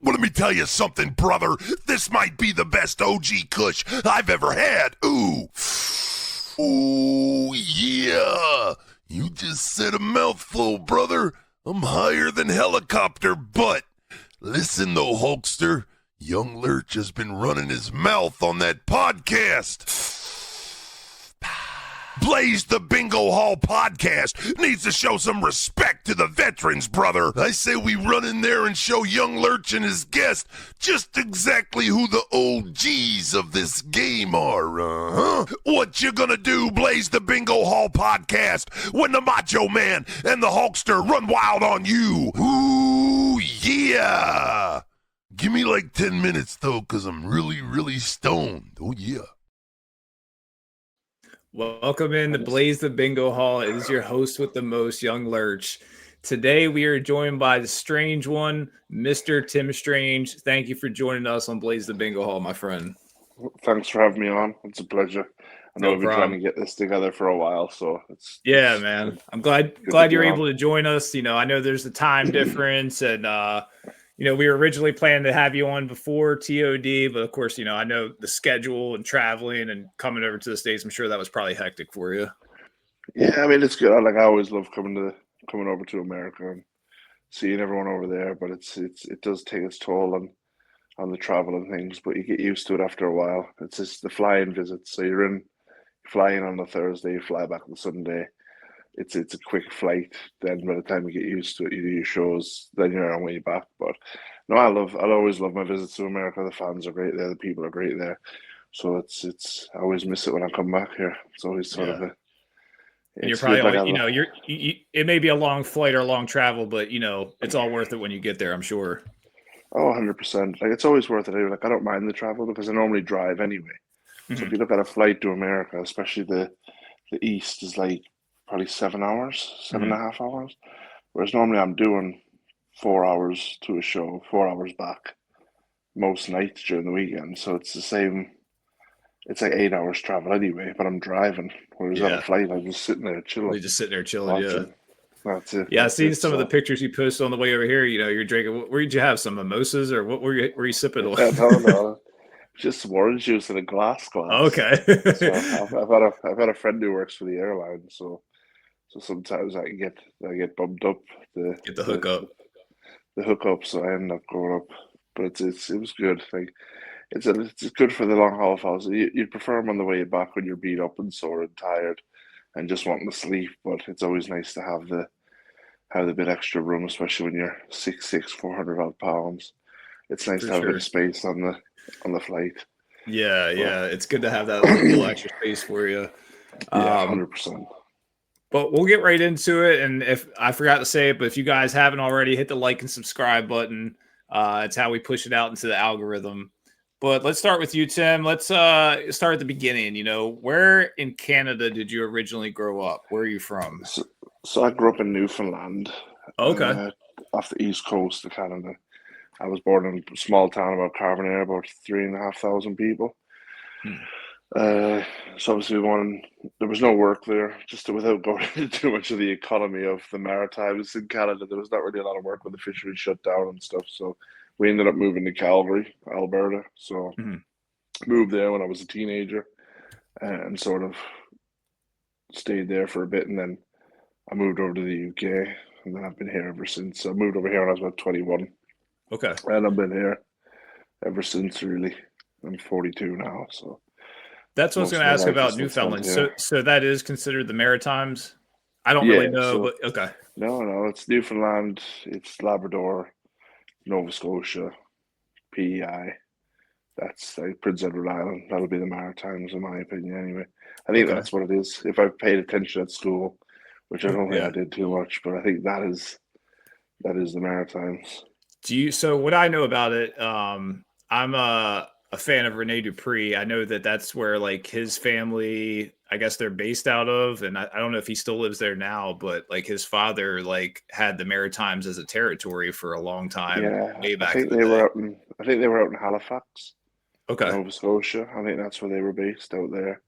Well, let me tell you something, brother. This might be the best OG Kush I've ever had. Ooh. Ooh, yeah. You just said a mouthful, brother. I'm higher than helicopter, but listen though, Hulkster. YoungLurch has been running his mouth on that podcast. Blaze the Bingo Hall podcast needs to show some respect to the veterans, brother. I say we run in there and show YoungLurch and his guest just exactly who the OGs of this game are, What you gonna do, Blaze the Bingo Hall podcast, when the Macho Man and the Hulkster run wild on you? Ooh, yeah. Give me like 10 minutes, though, because I'm really, really stoned. Oh, yeah. Welcome in to Blaze the Bingo Hall. It is your host with the most, YoungLurch. Today we are joined by the strange one, Mr. Tim Strange. Thank you for joining us on Blaze the Bingo Hall, my friend. Thanks for having me on. It's a pleasure. I know we've been trying to get this together for a while, so it's man. Good. I'm glad you're able to join us. You know, I know there's a time difference, and you know, we were originally planning to have you on before TOD, but of course, you know, I know the schedule and traveling and coming over to the States. I'm sure that was probably hectic for you. Yeah, I mean, it's good. I always love coming over to America and seeing everyone over there, but it does take its toll on the travel and things, but you get used to it after a while. It's just the flying visits. So you fly in on the Thursday, you fly back on the Sunday. It's a quick flight. Then by the time you get used to it, you do your shows. Then you're on your way back. But no, I'll always love my visits to America. The fans are great there. The people are great there. So I always miss it when I come back here. It's always sort of a. And you're probably always, you know, it may be a long flight or a long travel, but you know, it's all worth it when you get there, I'm sure. Oh, 100%. Like it's always worth it. Like I don't mind the travel because I normally drive anyway. Mm-hmm. So if you look at a flight to America, especially the East, is like probably 7 hours, 7.5 hours. Whereas normally I'm doing 4 hours to a show, 4 hours back most nights during the weekend. So it's the same. It's like 8 hours travel anyway, but I'm driving. Whereas on a flight, I'm just sitting there chilling. We're just sitting there chilling, watching. That's it. Yeah, I seen some of the pictures you posted on the way over here. You know, you're drinking. Where did you have some mimosas, or what were you sipping on? No. Just orange juice in a glass. Okay. So I've had a friend who works for the airline, so sometimes I get bumped up to get the hookup. The hookup, so I end up going up. But it was good. Like it's good for the long haul flights. You'd prefer them on the way back when you're beat up and sore and tired and just wanting to sleep. But it's always nice to have the bit extra room, especially when you're 6'6", 400 odd pounds. It's nice to have a bit of space on the flight. Yeah, it's good to have that little extra space for you. Yeah, 100%. But we'll get right into it. And if I forgot to say it, but if you guys haven't already, hit the like and subscribe button. It's how we push it out into the algorithm. But let's start with you, Tim. Let's start at the beginning. You know, where in Canada did you originally grow up? Where are you from? So I grew up in Newfoundland. Okay. Off the east coast of Canada. I was born in a small town about Calgary, about 3,500 people. So obviously there was no work there, just without going into too much of the economy of the Maritimes in Canada. There was not really a lot of work when the fisheries shut down and stuff. So we ended up moving to Calgary, Alberta. So moved there when I was a teenager and sort of stayed there for a bit. And then I moved over to the UK and then I've been here ever since. So I moved over here when I was about 21. Okay. And I've been here ever since, really. I'm 42 now, so. That's what I was going to ask about Newfoundland. So that is considered the Maritimes? I don't really know, but okay. No, it's Newfoundland, it's Labrador, Nova Scotia, PEI. That's like Prince Edward Island. That'll be the Maritimes, in my opinion, anyway. I think that's what it is. If I paid attention at school, which I don't think I did too much, but I think that is the Maritimes. So what I know about it, I'm a fan of Rene Dupree. I know that's where like his family, I guess they're based out of, and I don't know if he still lives there now, but like his father like had the Maritimes as a territory for a long time. Yeah, I think they were out in Halifax, Nova Scotia. I think that's where they were based out there.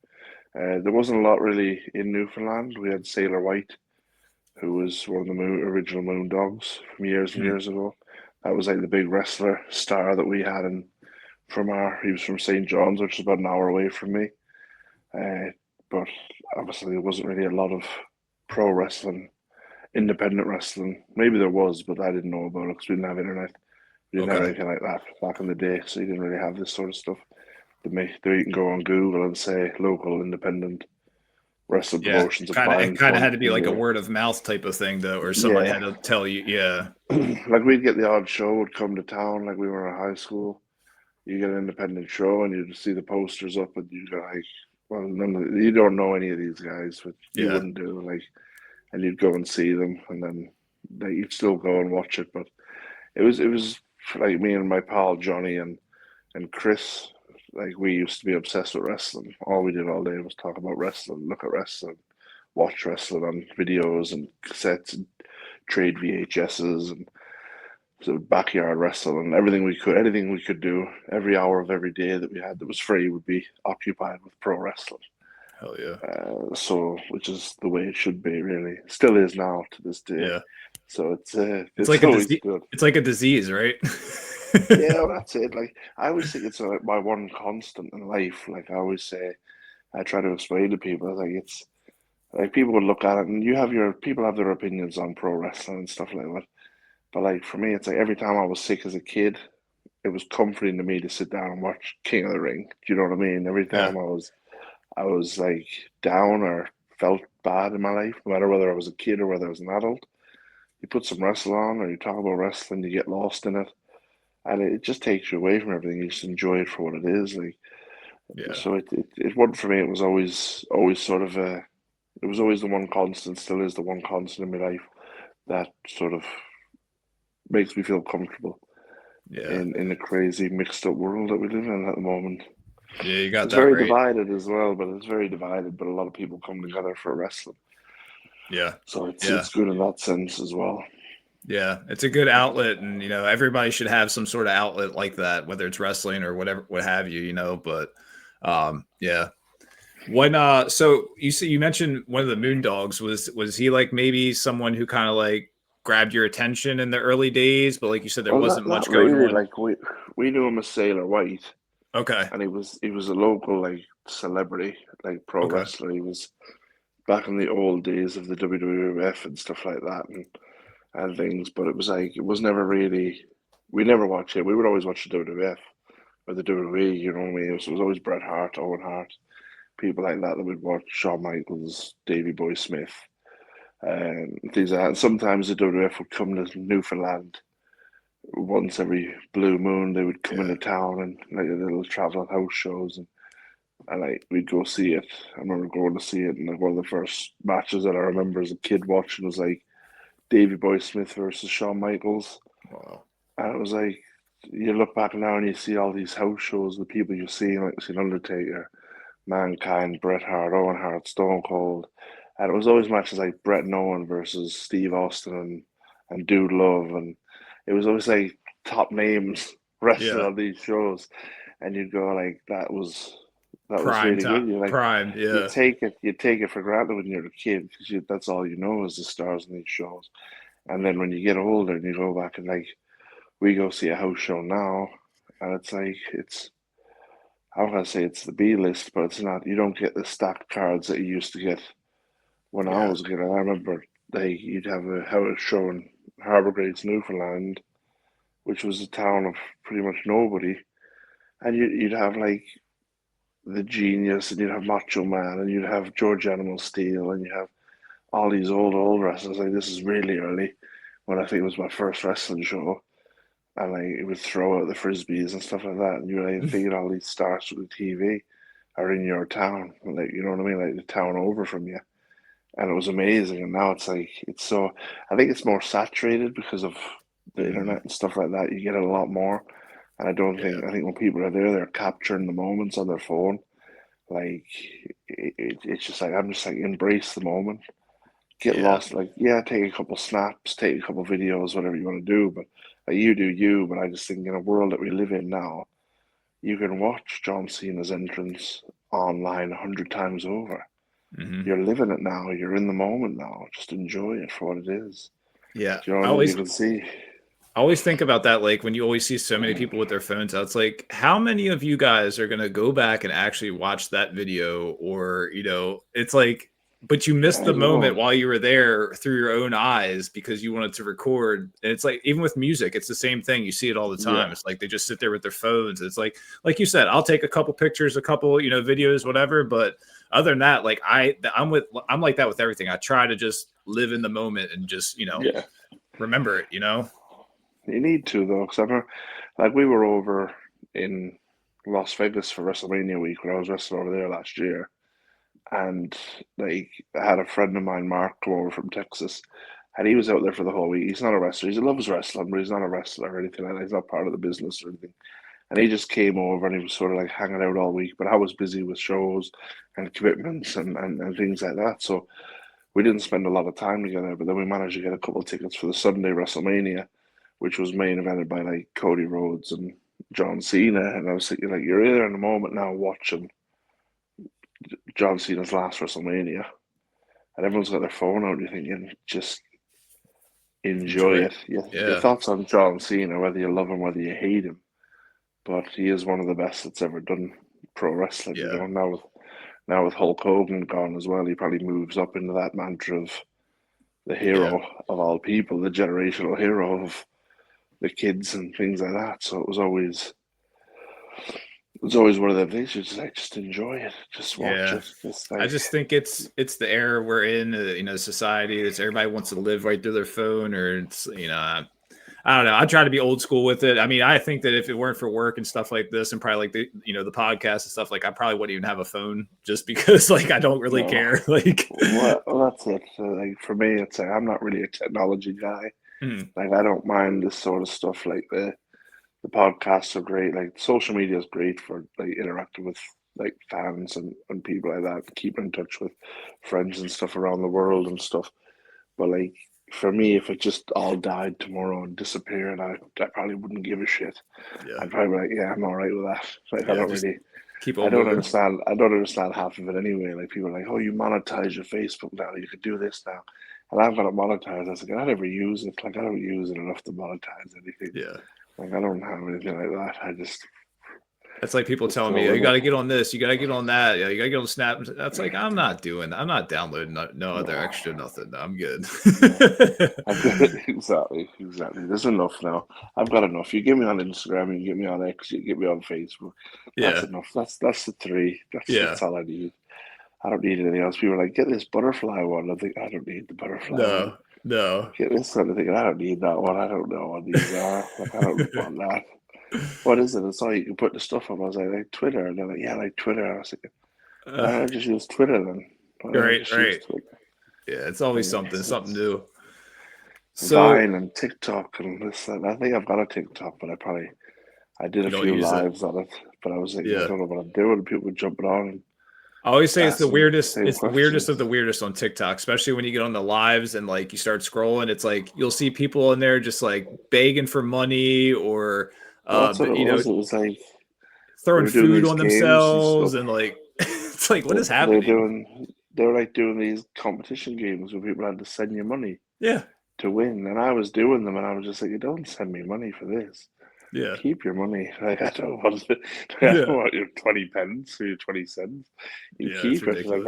There wasn't a lot really in Newfoundland. We had Sailor White, who was one of the original Moondogs from years and years ago. That was like the big wrestler star that we had, and he was from St. John's, which is about an hour away from me. But obviously there wasn't really a lot of pro wrestling, independent wrestling. Maybe there was, but I didn't know about it because we didn't have internet. We didn't have anything like that back in the day, so you didn't really have this sort of stuff. You can go on Google and say local independent wrestling promotions. It kind of had to be like a word of mouth type of thing, though, or somebody had to tell you. Yeah, like we'd get the odd show would come to town, like we were in high school. You get an independent show, and you'd see the posters up, and you go like, well, you don't know any of these guys, but you wouldn't do like, and you'd go and see them, and then like, you'd still go and watch it. But it was like me and my pal Johnny and Chris. Like we used to be obsessed with wrestling. All we did all day was talk about wrestling, look at wrestling, watch wrestling on videos and cassettes, and trade VHSs, and so backyard wrestling and anything we could do. Every hour of every day that we had that was free would be occupied with pro wrestling. Hell yeah! So, which is the way it should be, really. Still is now to this day. Yeah. So it's like always good. It's like a disease, right? Yeah, well, that's it. Like I always think it's like my one constant in life. Like I always say, I try to explain to people. Like it's like people would look at it, and people have their opinions on pro wrestling and stuff like that. But like for me, it's like every time I was sick as a kid, it was comforting to me to sit down and watch King of the Ring. Do you know what I mean? Every time I was like down or felt bad in my life, no matter whether I was a kid or whether I was an adult, you put some wrestle on or you talk about wrestling, you get lost in it, and it just takes you away from everything. You just enjoy it for what it is. Like, so it wasn't for me. It was always sort of it was always the one constant. Still is the one constant in my life that sort of makes me feel comfortable in the crazy mixed up world that we live in at the moment. Yeah, you got it's that very right. divided as well, but it's very divided, but a lot of people come together for wrestling. Yeah. So it's good in that sense as well. Yeah, it's a good outlet, and everybody should have some sort of outlet like that, whether it's wrestling or whatever, what have you, but yeah. When so you mentioned one of the Moondogs, was he like maybe someone who kind of like grabbed your attention in the early days, but like you said, there wasn't much going on? Like we knew him as Sailor White. Okay. And he was a local like celebrity, like pro wrestler. He was back in the old days of the WWF and stuff like that and things. But it was never really, we never watched it. We would always watch the WWF or the WWE, you know what I mean? It was always Bret Hart, Owen Hart, people like that would watch, Shawn Michaels, Davey Boy Smith, and things like that. And sometimes the WWF would come to Newfoundland once every blue moon. They would come into town and like little traveling house shows, and like we'd go see it. I remember going to see it, and like one of the first matches that I remember as a kid watching was like Davey Boy Smith versus Shawn Michaels. Wow. And it was like, you look back now and you see all these house shows, the people you've seen, like seen Undertaker, Mankind, Bret Hart, Owen Hart, Stone Cold, and it was always matches like Bret and Owen versus Steve Austin and Dude Love, and it was always like top names wrestling on these shows, and you'd go like, that was really good. You're like, prime, yeah. You take it for granted when you're a kid because that's all you know is the stars in these shows, and then when you get older and you go back and like we go see a house show now, and it's like I'm gonna say it's the B list, but it's not. You don't get the stacked cards that you used to get when I was a kid. I remember you'd have a house show in Harbour Grace, Newfoundland, which was a town of pretty much nobody, and you'd have like the Genius, and you'd have Macho Man, and you'd have George Animal Steel, and you have all these old wrestlers. Like this is really early, when I think it was my first wrestling show, and like it would throw out the frisbees and stuff like that, and you like figured all these stars from the TV are in your town, like you know what I mean, like the town over from you. And it was amazing. And now it's like I think it's more saturated because of the internet and stuff like that. You get it a lot more. And I think when people are there, they're capturing the moments on their phone. Like it's just like, I'm just like, embrace the moment. Get lost. Like, take a couple snaps, take a couple videos, whatever you want to do. But like, you do you. But I just think in a world that we live in now, you can watch John Cena's entrance online 100 times over. You're living it now. You're in the moment now. Just enjoy it for what it is. Yeah, Do you know what you can see? I always think about that, like when you always see so many people with their phones out, it's like, how many of you guys are going to go back and actually watch that video? Or, it's like, but you missed I the moment know. while you were there through your own eyes because you wanted to record. And it's like, even with music, it's the same thing. You see it all the time. Yeah. It's like they just sit there with their phones. It's like you said, I'll take a couple pictures, a couple, videos, whatever. But other than that, like I'm like that with everything. I try to just live in the moment and just, Yeah. remember it, You need to though, because I remember, like we were over in Las Vegas for WrestleMania week when I was wrestling over there last year, and like I had a friend of mine, Mark, come over from Texas, and he was out there for the whole week. He's not a wrestler. He loves wrestling, but he's not a wrestler or anything like that. He's not part of the business or anything. And he just came over and he was sort of like hanging out all week. But I was busy with shows and commitments and things like that. So we didn't spend a lot of time together. But then we managed to get a couple of tickets for the Sunday WrestleMania, which was main evented by like Cody Rhodes and John Cena. And I was thinking, like, you're there in the moment now watching John Cena's last WrestleMania, and everyone's got their phone out. You're thinking, just enjoy enjoy it. it. Your Yeah. thoughts on John Cena, whether you love him, whether you hate him, but he is one of the best that's ever done pro wrestling. Yeah. Now with Hulk Hogan gone as well, he probably moves up into that mantra of the hero of all people, the generational hero of the kids and things like that. So it was always one of them things. You just enjoy it, just watch Yeah. it. Just I like, just think it's the era we're in, society that's everybody wants to live right through their phone, or it's, I don't know. I try to be old school with it. I mean, I think that if it weren't for work and stuff like this and probably like the podcast and stuff, like I probably wouldn't even have a phone just because like I don't really no, care. Like, well, that's it. So, like for me, it's like I'm not really a technology guy. mm, Like I don't mind this sort of stuff. Like the podcasts are great. Like social media is great for like interacting with like fans and people like that, keeping in touch with friends and stuff around the world and stuff. But like for me, if it just all died tomorrow and disappeared, I probably wouldn't give a shit. yeah, I'd probably be like, yeah, I'm all right with that. Like yeah, just keep I on don't moving. understand. I don't understand half of it anyway. Like people are like, oh, you monetize your Facebook now. You could do this now. And I've got it monetized. I was like, I never use it. Like I don't use it enough to monetize anything. Yeah. Like I don't have anything like that. I That's like people just telling me, go oh, you with got to it. get on this, you got to get on that, yeah, you got to get on Snap. That's like I'm not downloading no other No, extra nothing. I'm good. no. I've got it exactly. There's enough now. I've got enough. You get me on Instagram, you get me on X, you get me on Facebook. That's Yeah, enough. That's the three. yeah. That's all I need. I don't need anything else. People are like, get this butterfly one. I think I don't need the butterfly one. No, no. Get this sort of thing. I don't need that one. I don't know what these are. Like I don't want that. What is it? It's all you can put the stuff on. I was like Twitter, and they're like, yeah, like Twitter. I was like, why don't I just use Twitter then? Why don't I right, just use right. Twitter? Yeah, it's always Like, something new. So Vine and TikTok and this and I think I've got a TikTok, but I did a you don't few use it. lives on it, but I was like, I Yeah. don't know what I'm doing. People jumping on and I always say it's the asking the weirdest. same It's the weirdest of questions. the weirdest on TikTok, especially when you get on the lives and like you start scrolling. It's like you'll see people in there just like begging for money or, Well, that's what but it was. It was like they throwing were doing food these on games and themselves stuff. and like it's like what is They're happening? doing they were like doing these competition games where people had to send you money Yeah, to win, and I was doing them, and I was just like, you don't send me money for this. yeah, Keep your money. Like I don't want it. I don't yeah, want your 20 pence or your 20 cents. You yeah. It's keep it. Like ridiculous.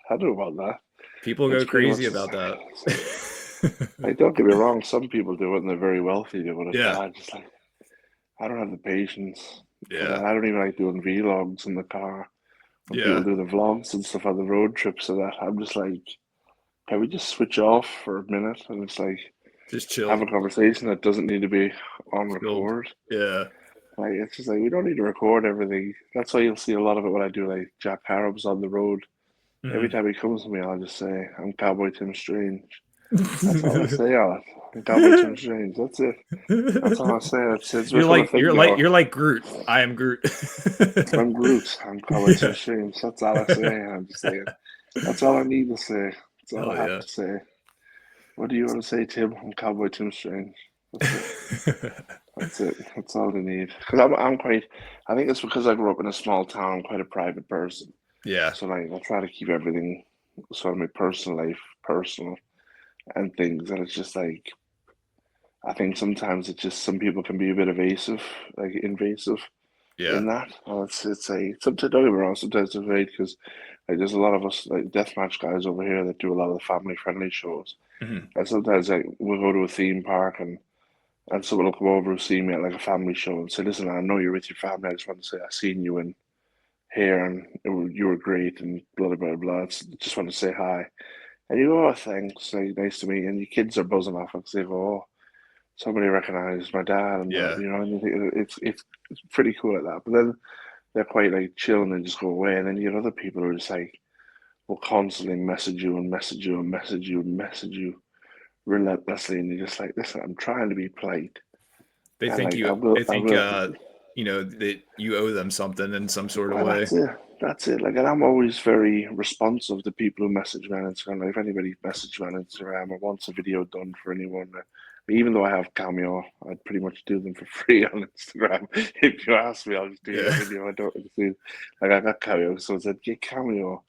I don't want that. People go It's pretty crazy much about that. like don't get me wrong, some people do it and they're very wealthy doing it, but Yeah, I just like I don't have the patience for that. yeah, I don't even like doing vlogs in the car when people yeah. do the vlogs and stuff on the road trips and that. I'm just like, can we just switch off for a minute and it's like Just have a chill, conversation that doesn't need to be on chilled. record. Yeah, Like it's just like we don't need to record everything. That's why you'll see a lot of it when I do like Jack Harrop's on the road. Every Mhm. time he comes to me, I'll just say, I'm Cowboy Tim Strange. That's all I say on it. I'm Cowboy Tim Strange. That's it. That's all I say. It's You're with a like thing going. you're like Groot. I am Groot. I'm Groot. I'm Cowboy Tim Yeah. Strange. That's all I say. I'm just saying. That's all I need to say. That's all Hell I have yeah. to say. What do you want to say, Tim? I'm Cowboy Tim Strange. That's it. That's it. That's all they need. Because I'm quite. I think it's because I grew up in a small town. I'm quite a private person. Yeah. So like, I try to keep everything sort of my personal life personal and things. And it's just like I think sometimes it's just some people can be a bit invasive Yeah. in that. It's a sometimes don't get me wrong, sometimes it's great because like there's a lot of us like deathmatch guys over here that do a lot of the family friendly shows. Mhm. And sometimes like we'll go to a theme park and someone will come over and see me at like a family show and say, listen, I know you're with your family. I just want to say I seen you in here and you were great and blah blah blah. Just want to say hi. And you go, oh, thanks, like, nice to meet you. And your kids are buzzing off because they go, oh, somebody recognized my dad, and Yeah. and you think it's pretty cool like that. But then they're quite like chill and they just go away, and then you get other people who are just like will constantly message you and message you and message you and message you relentlessly, and you're just like, listen, I'm trying to be polite, They and think like you they I think will. that you owe them something in some sort of Well, way. that's it. That's it. Like, and I'm always very responsive to people who message me on Instagram. Like, if anybody messages me on Instagram or wants a video done for anyone, even though I have Cameo, I'd pretty much do them for free on Instagram. If you ask me, I'll just do you a Yeah. video. I don't see, like, I got Cameo, so I said, get Cameo.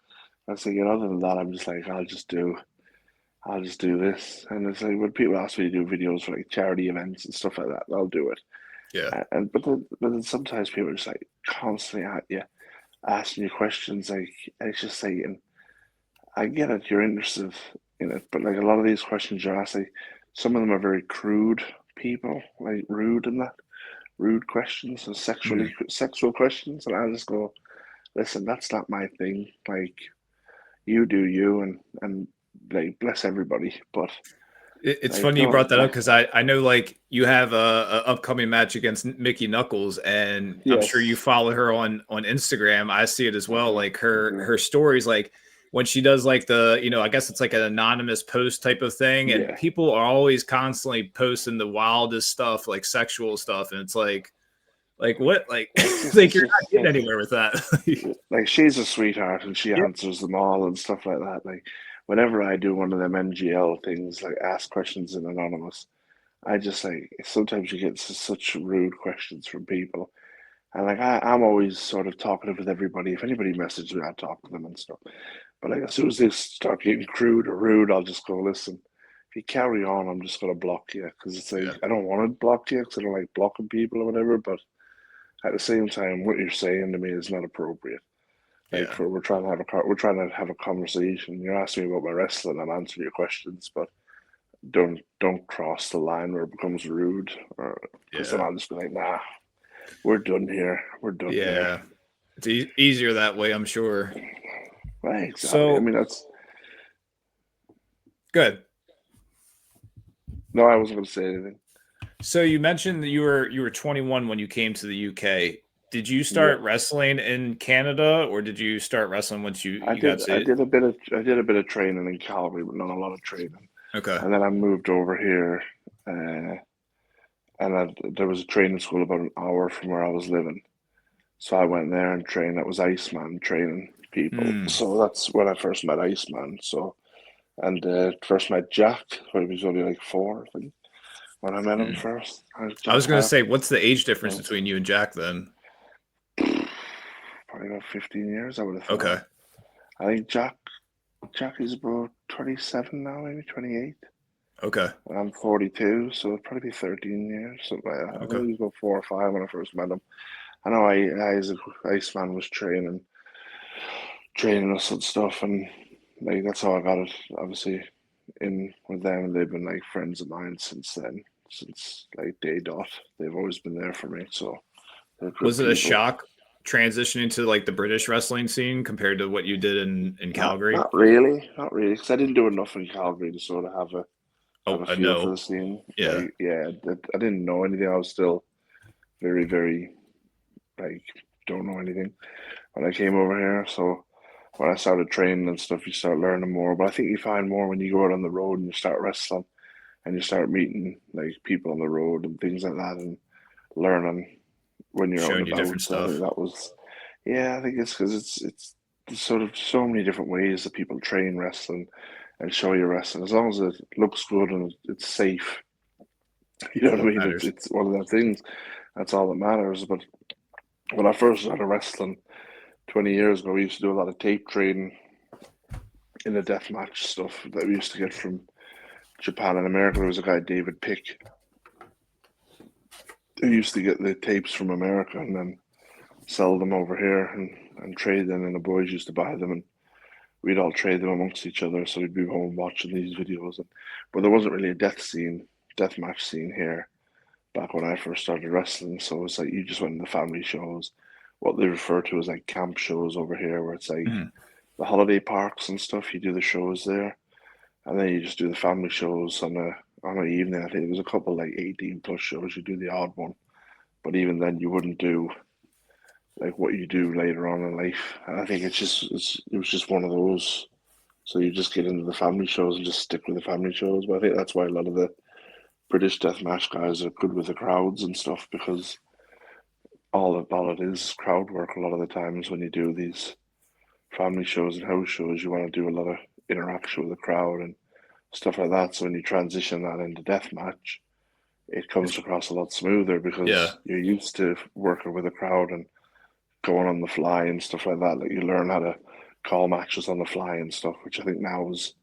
I said, other than that, I'm just like, I'll just do this. And it's like when people ask me to do videos for like charity events and stuff like that, I'll do it. Yeah. And but then sometimes people are just like constantly at you asking you questions like it's just like and I get it, you're interested in it, but like a lot of these questions you're asked, like some of them are very crude people, like rude and that rude questions and Mhm. sexual questions, and I just go, listen, that's not my thing. Like you do you, and like bless everybody, but It's like funny you don't brought that up like because I know like you have a upcoming match against Mickie Knuckles, and I'm sure you yes, follow her on Instagram. I see it as I well. do, Like I her do. her stories, like when she does like I guess it's like an anonymous post type of thing, and Yeah, people are always constantly posting the wildest stuff, like sexual stuff, and it's like what like like it's you're not just getting anywhere with that. like she's a sweetheart and she Yeah. answers them all and stuff like that. Like whenever I do one of them NGL things, like ask questions in anonymous, I just like sometimes you get such rude questions from people, and like I'm always sort of talkative with everybody. If anybody messages me, I talk to them and stuff. But like as soon as they start getting crude or rude, I'll just go listen. If you carry on, I'm just gonna block you because it's like Yeah. I don't want to block you because I don't like blocking people or whatever. But at the same time, what you're saying to me is not appropriate. Like Yeah. for we're trying to have a conversation. You're asking me about my wrestling. I'm answering your questions, but don't cross the line where it becomes rude, or because then Yeah. I'll just be like, nah, we're done here. We're done here. Yeah. It's easier that way, I'm sure. Right, exactly. I So mean, that's good. no, I wasn't going to say anything. So you mentioned that you were 21 when you came to the UK. Did you Yeah, start wrestling in Canada, or did you start wrestling once you got to? I did a bit of training in Calgary, but not a lot of training. Okay. And then I moved over here, and there was a training school about an hour from where I was living. So I went there and trained. That was Iceman training people. Hmm. So that's when I first met Iceman. So and first met Jack when he was only like 4, I think, when I met him Hmm. first. I Jack was going to Hart. say, what's the age difference So, between you and Jack then? probably about 15 years, I would have thought. Okay. I think Jack is about 27 now, maybe 28. Okay. And I'm 42, so it'd probably be 13 years, something like that. I think Okay. he was about 4 or 5 when I first met him. I know Iceman was training us and stuff, and like that's how I got it. Obviously, in with them, and they've been like friends of mine since then. Since like day dot, they've always been there for me. So they're good Was it a people. shock transitioning to like the British wrestling scene compared to what you did in Calgary? Not really, because I didn't do enough in Calgary to sort of have Oh, a a feel for no. the scene. Yeah. Like, yeah, I didn't know anything. I was still very, very like don't know anything when I came over here. So when I started training and stuff, you start learning more. But I think you find more when you go out on the road and you start wrestling and you start meeting like people on the road and things like that and learning when you're out and Showing you about. different So I think stuff. that was, yeah, I think it's because it's there's sort of so many different ways that people train wrestling and show you wrestling. As long as it looks good and it's safe, you know That's what I what mean? matters. It's one of them things. That's all that matters. But when I first started wrestling 20 years ago, we used to do a lot of tape training in the deathmatch stuff that we used to get from Japan and America. There was a guy, David Pick, they used to get the tapes from America and then sell them over here and trade them, and the boys used to buy them, and we'd all trade them amongst each other. So we'd be home watching these videos, but there wasn't really a deathmatch scene here back when I first started wrestling. So it's like you just went to the family shows, what they refer to as like camp shows over here, where it's like the holiday parks and stuff. You do the shows there, and then you just do the family shows on an evening. I think there was a couple like 18+ shows. You do the odd one, but even then you wouldn't do like what you do later on in life. And I think it was just one of those. So you just get into the family shows and just stick with the family shows. But I think that's why a lot of the British deathmatch guys are good with the crowds and stuff, because all it is crowd work a lot of the times. When you do these family shows and house shows, you want to do a lot of interaction with the crowd and stuff like that. So when you transition that into deathmatch, it comes across a lot smoother because you're used to working with a crowd and going on the fly and stuff like that. Like you learn how to call matches on the fly and stuff, which I think now is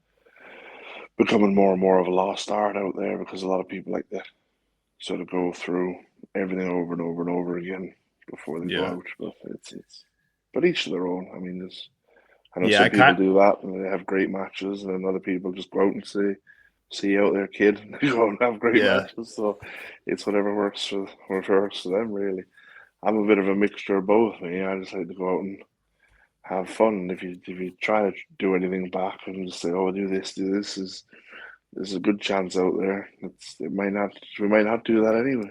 becoming more and more of a lost art out there, because a lot of people like to sort of go through everything over and over and over again before they go out. But but each to their own. I mean, I know some people do that and they have great matches, and then other people just go out and say, "See you out there, kid," and they go and have great matches. So it's whatever works for them, really. I'm a bit of a mixture of both. I just like to go out and have fun. If you try to do anything back and just say, "Oh, do this," there's a good chance out there we might not do that anyway.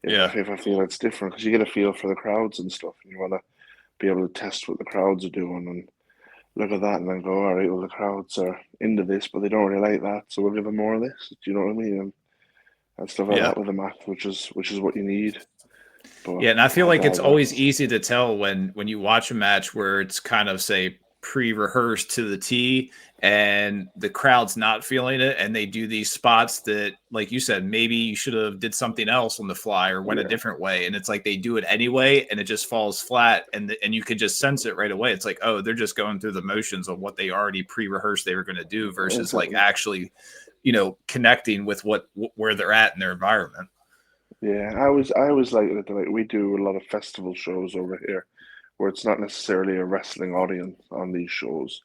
If I feel it's different, because you get a feel for the crowds and stuff, and you want to be able to test what the crowds are doing and look at that and then go, all right, well, the crowds are into this, but they don't really like that, so we'll give them more of this. Do you know what I mean? And stuff like that with the match, which is what you need. But and I feel like it's always easy to tell when you watch a match where it's kind of, say, pre-rehearsed to the T and the crowd's not feeling it, and they do these spots that, like you said, maybe you should have did something else on the fly or went a different way, and it's like they do it anyway and it just falls flat, and you could just sense it right away. It's like, oh, they're just going through the motions of what they already pre-rehearsed they were going to do versus like actually, connecting with where they're at in their environment. Yeah, I always like it. Like, we do a lot of festival shows over here where it's not necessarily a wrestling audience on these shows.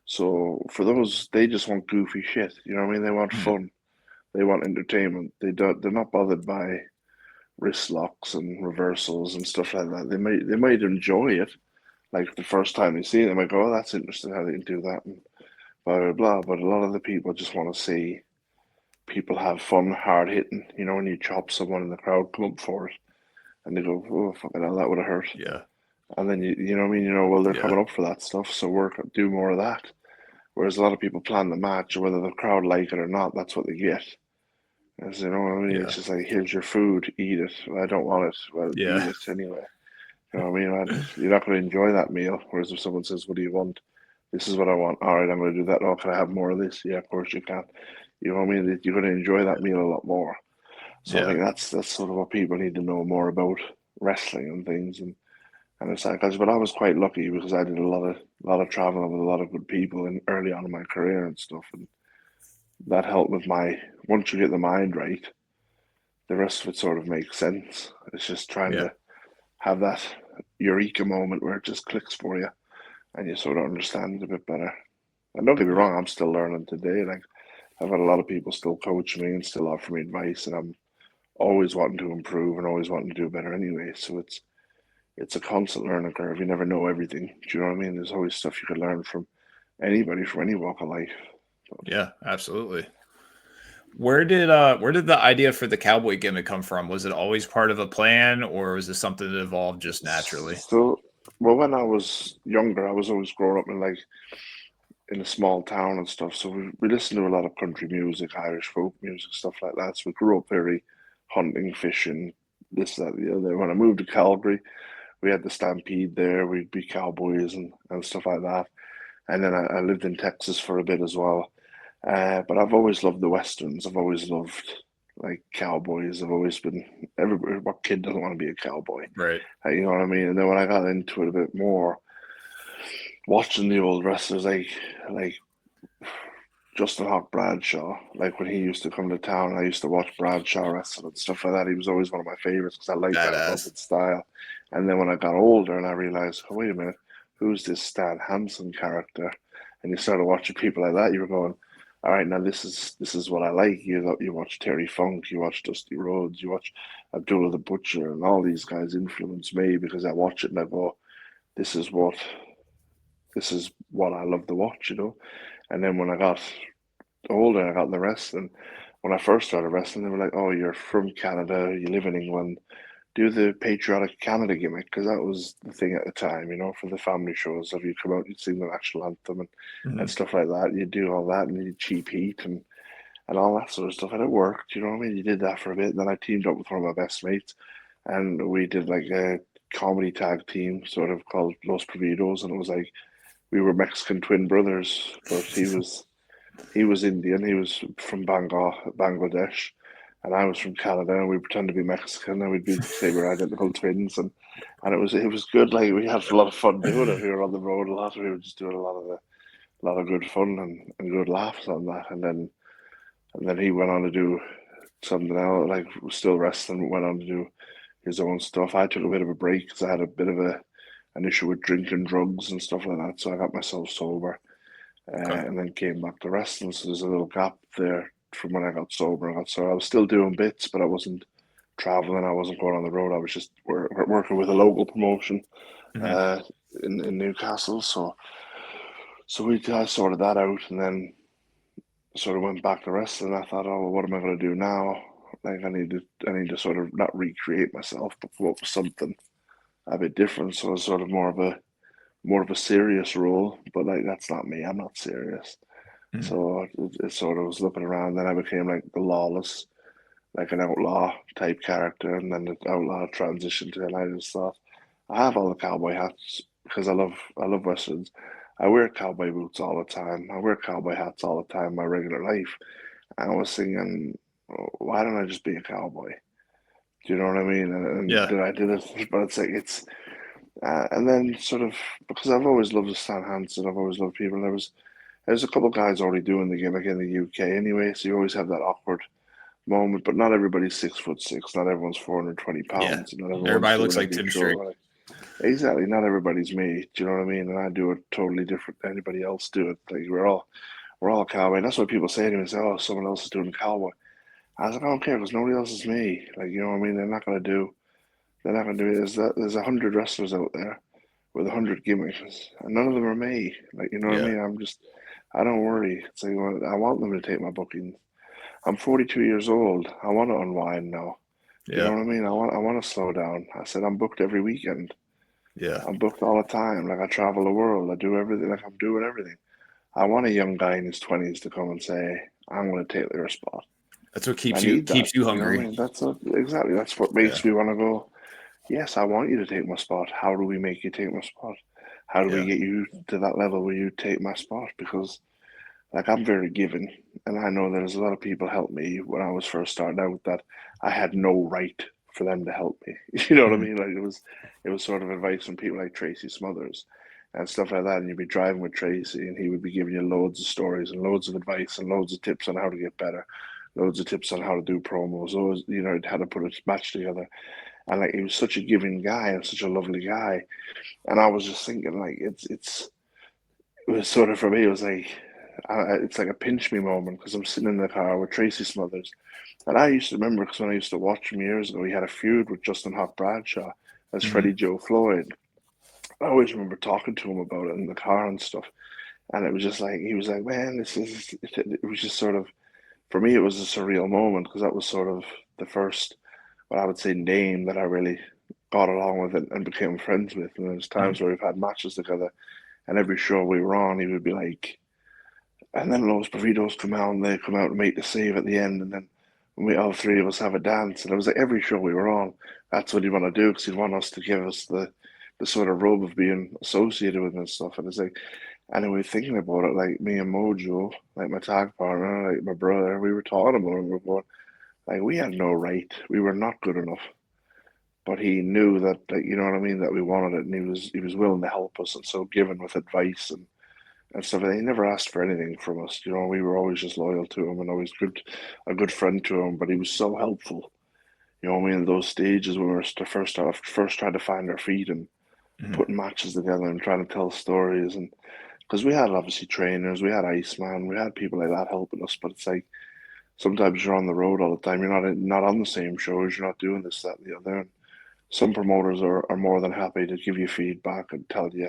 So for those, they just want goofy shit. You know what I mean? They want fun. They want entertainment. They're not bothered by wrist locks and reversals and stuff like that. They might enjoy it. Like the first time they see it, they might go, "Oh, that's interesting how they can do that," and blah blah blah. But a lot of the people just want to see people have fun, hard hitting. When you chop someone in the crowd come up for it, and they go, "Oh, fucking hell, that would have hurt." Yeah. And then you know what I mean? Well, they're coming up for that stuff, so do more of that. Whereas a lot of people plan the match, or whether the crowd like it or not, that's what they get. As you know what I mean? It's just like, here's your food, eat it. Well, I don't want it. Well, eat it anyway. You know what I mean? You're not going to enjoy that meal. Whereas if someone says, "What do you want?" "This is what I want." "All right, I'm going to do that." "Oh, can I have more of this?" "Yeah, of course you can." You know what I mean? You're going to enjoy that meal a lot more. So I think that's sort of what people need to know more about wrestling and things. And it's like, but I was quite lucky because I did a lot of traveling with a lot of good people early on in my career and stuff, and that helped with once you get the mind right, the rest of it sort of makes sense. It's just trying to have that eureka moment where it just clicks for you and you sort of understand it a bit better. And don't get me wrong, I'm still learning today. Like, I've had a lot of people still coach me and still offer me advice, and I'm always wanting to improve and always wanting to do better anyway. So it's a constant learning curve. You never know everything. Do you know what I mean? There's always stuff you could learn from anybody from any walk of life. Yeah, absolutely. Where did the idea for the cowboy gimmick come from? Was it always part of a plan, or was it something that evolved just naturally? So, well, when I was younger, I was always growing up in a small town and stuff. So we listened to a lot of country music, Irish folk music, stuff like that. So we grew up very hunting, fishing, this, that, the other. When I moved to Calgary, we had the Stampede there. We'd be cowboys and stuff like that. And then I lived in Texas for a bit as well. But I've always loved the Westerns. I've always loved like cowboys. I've always been, what kid doesn't want to be a cowboy? Right. You know what I mean? And then when I got into it a bit more, watching the old wrestlers like Justin Hawk Bradshaw, like when he used to come to town, I used to watch Bradshaw wrestle and stuff like that. He was always one of my favorites because I liked that Badass. rugged style. And then when I got older and I realized, oh, wait a minute, who's this Stan Hansen character? And you started watching people like that, you were going, all right, now this is what I like. You watch Terry Funk, you watch Dusty Rhodes, you watch Abdullah the Butcher, and all these guys influence me because I watch it and I go, this is what I love to watch, you know. And then when I got older, I got in the wrestling. When I first started wrestling, they were like, "Oh, you're from Canada, you live in England. Do the patriotic Canada gimmick," because that was the thing at the time, you know, for the family shows. If you come out, you'd sing the national anthem and stuff like that. You do all that, and you cheap heat and all that sort of stuff, and it worked. You know what I mean? You did that for a bit, and then I teamed up with one of my best mates, and we did like a comedy tag team, sort of called Los Providos, and it was like we were Mexican twin brothers, but he was Indian, he was from Bangladesh, and I was from Canada, and we pretended to be Mexican, and we'd say we were identical twins, and it was good. Like we had a lot of fun doing it. We were on the road a lot. We were just doing a lot of good fun and good laughs on that, and then he went on to do something else, like still wrestling, went on to do his own stuff. I took a bit of a break because I had a bit of an issue with drinking drugs and stuff like that, so I got myself sober. And then came back to wrestling. So there's a little gap there from when I got sober. I was still doing bits, but I wasn't traveling. I wasn't going on the road. I was just working with a local promotion in Newcastle. So I sorted that out, and then sort of went back to wrestling. I thought, oh, well, what am I going to do now? Like I need to sort of not recreate myself, but come up with something a bit different. So it's sort of more of a serious role, but like that's not me. I'm not serious. So it sort of was looking around. Then I became like the lawless, like an outlaw type character, and then the outlaw transitioned to. And I just thought, I have all the cowboy hats because I love westerns. I wear cowboy boots all the time. I wear cowboy hats all the time in my regular life. And I was thinking, oh, why don't I just be a cowboy? Do you know what I mean? And Yeah. did I did it? But it's like and then sort of because I've always loved Stan Hansen, I've always loved people. There's a couple of guys already doing the gimmick in the UK anyway, so you always have that awkward moment. But not everybody's 6'6", not everyone's 420 pounds, not everyone's Everybody doing looks like every Tim show. Strange. Exactly, not everybody's me. Do you know what I mean? And I do it totally different than anybody else do it. Like we're all cowboy. And that's what people say to me. Say, "Oh, someone else is doing cowboy." I was like, I don't care because nobody else is me. Like you know what I mean? They're not gonna do it. There's 100 wrestlers out there with 100 gimmicks, and none of them are me. Like you know what I mean? I don't worry. It's like I want them to take my booking. I'm 42 years old. I want to unwind now. You know what I mean? I want to slow down. I said I'm booked every weekend. Yeah. I'm booked all the time. Like I travel the world. I do everything. Like I'm doing everything. I want a young guy in his 20s to come and say, "I'm going to take your spot." That's what I keeps need that. you You know what hungry. I mean? Exactly. That's what makes me want to go. Yes, I want you to take my spot. How do we make you take my spot? How do we get you to that level where you take my spot? Because like I'm very giving, and I know there's a lot of people helped me when I was first starting out that I had no right for them to help me. You know what I mean? Like it was sort of advice from people like Tracy Smothers and stuff like that. And you'd be driving with Tracy, and he would be giving you loads of stories and loads of advice and loads of tips on how to get better, loads of tips on how to do promos, those you know how to put a match together. And like he was such a giving guy and such a lovely guy. And I was just thinking like it was sort of for me. It was like it's like a pinch me moment because I'm sitting in the car with Tracy Smothers, and I used to remember because when I used to watch him years ago, he had a feud with Justin Hawk Bradshaw as Freddie Joe Floyd. I always remember talking to him about it in the car and stuff, and it was just like he was like, "Man, this is." It was just sort of for me, it was a surreal moment because that was sort of the first, what I would say, name that I really got along with and became friends with. And there's times where we've had matches together, and every show we were on, he would be like, and then Los Burritos come out and they come out and make the save at the end, and then we all three of us have a dance. And it was like every show we were on, that's what he'd want to do because he'd want us to give us the sort of role of being associated with and stuff. And it's like, anyway, thinking about it, like me and Mojo, like my tag partner, like my brother, we were talking about it. We were going, like, we had no right. We were not good enough. But he knew that, like, you know what I mean, that we wanted it, and he was willing to help us, and so giving with advice and stuff. And he never asked for anything from us. You know, we were always just loyal to him and always a good friend to him. But he was so helpful. You know, in those stages when we were first trying to find our feet and putting matches together and trying to tell stories, and because we had obviously trainers, we had Iceman, we had people like that helping us. But it's like sometimes you're on the road all the time. You're not on the same shows. You're not doing this, that, and the other. And some promoters are more than happy to give you feedback and tell you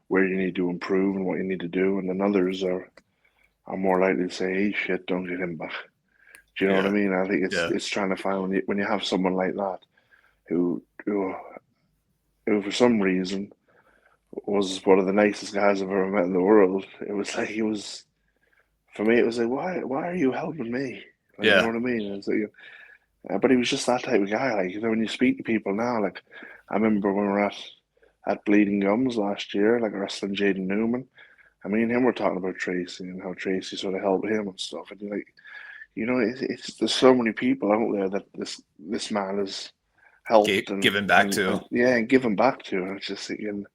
where you need to improve and what you need to do, and then others are more likely to say, "Hey, shit, don't get him back." Do you know what I mean? I think it's trying to find when you have someone like that who for some reason was one of the nicest guys I've ever met in the world. It was like he was for me. It was like why are you helping me? Like, you know what I mean? It's like, but he was just that type of guy. Like, you know, when you speak to people now, like I remember when we were at Bleeding Gums last year, like wrestling Jaden Newman. I mean, him were talking about Tracy and how Tracy sort of helped him and stuff. And you're like, you know, it's there's so many people out there that this man has helped and given back to. And given back to. And it's just thinking,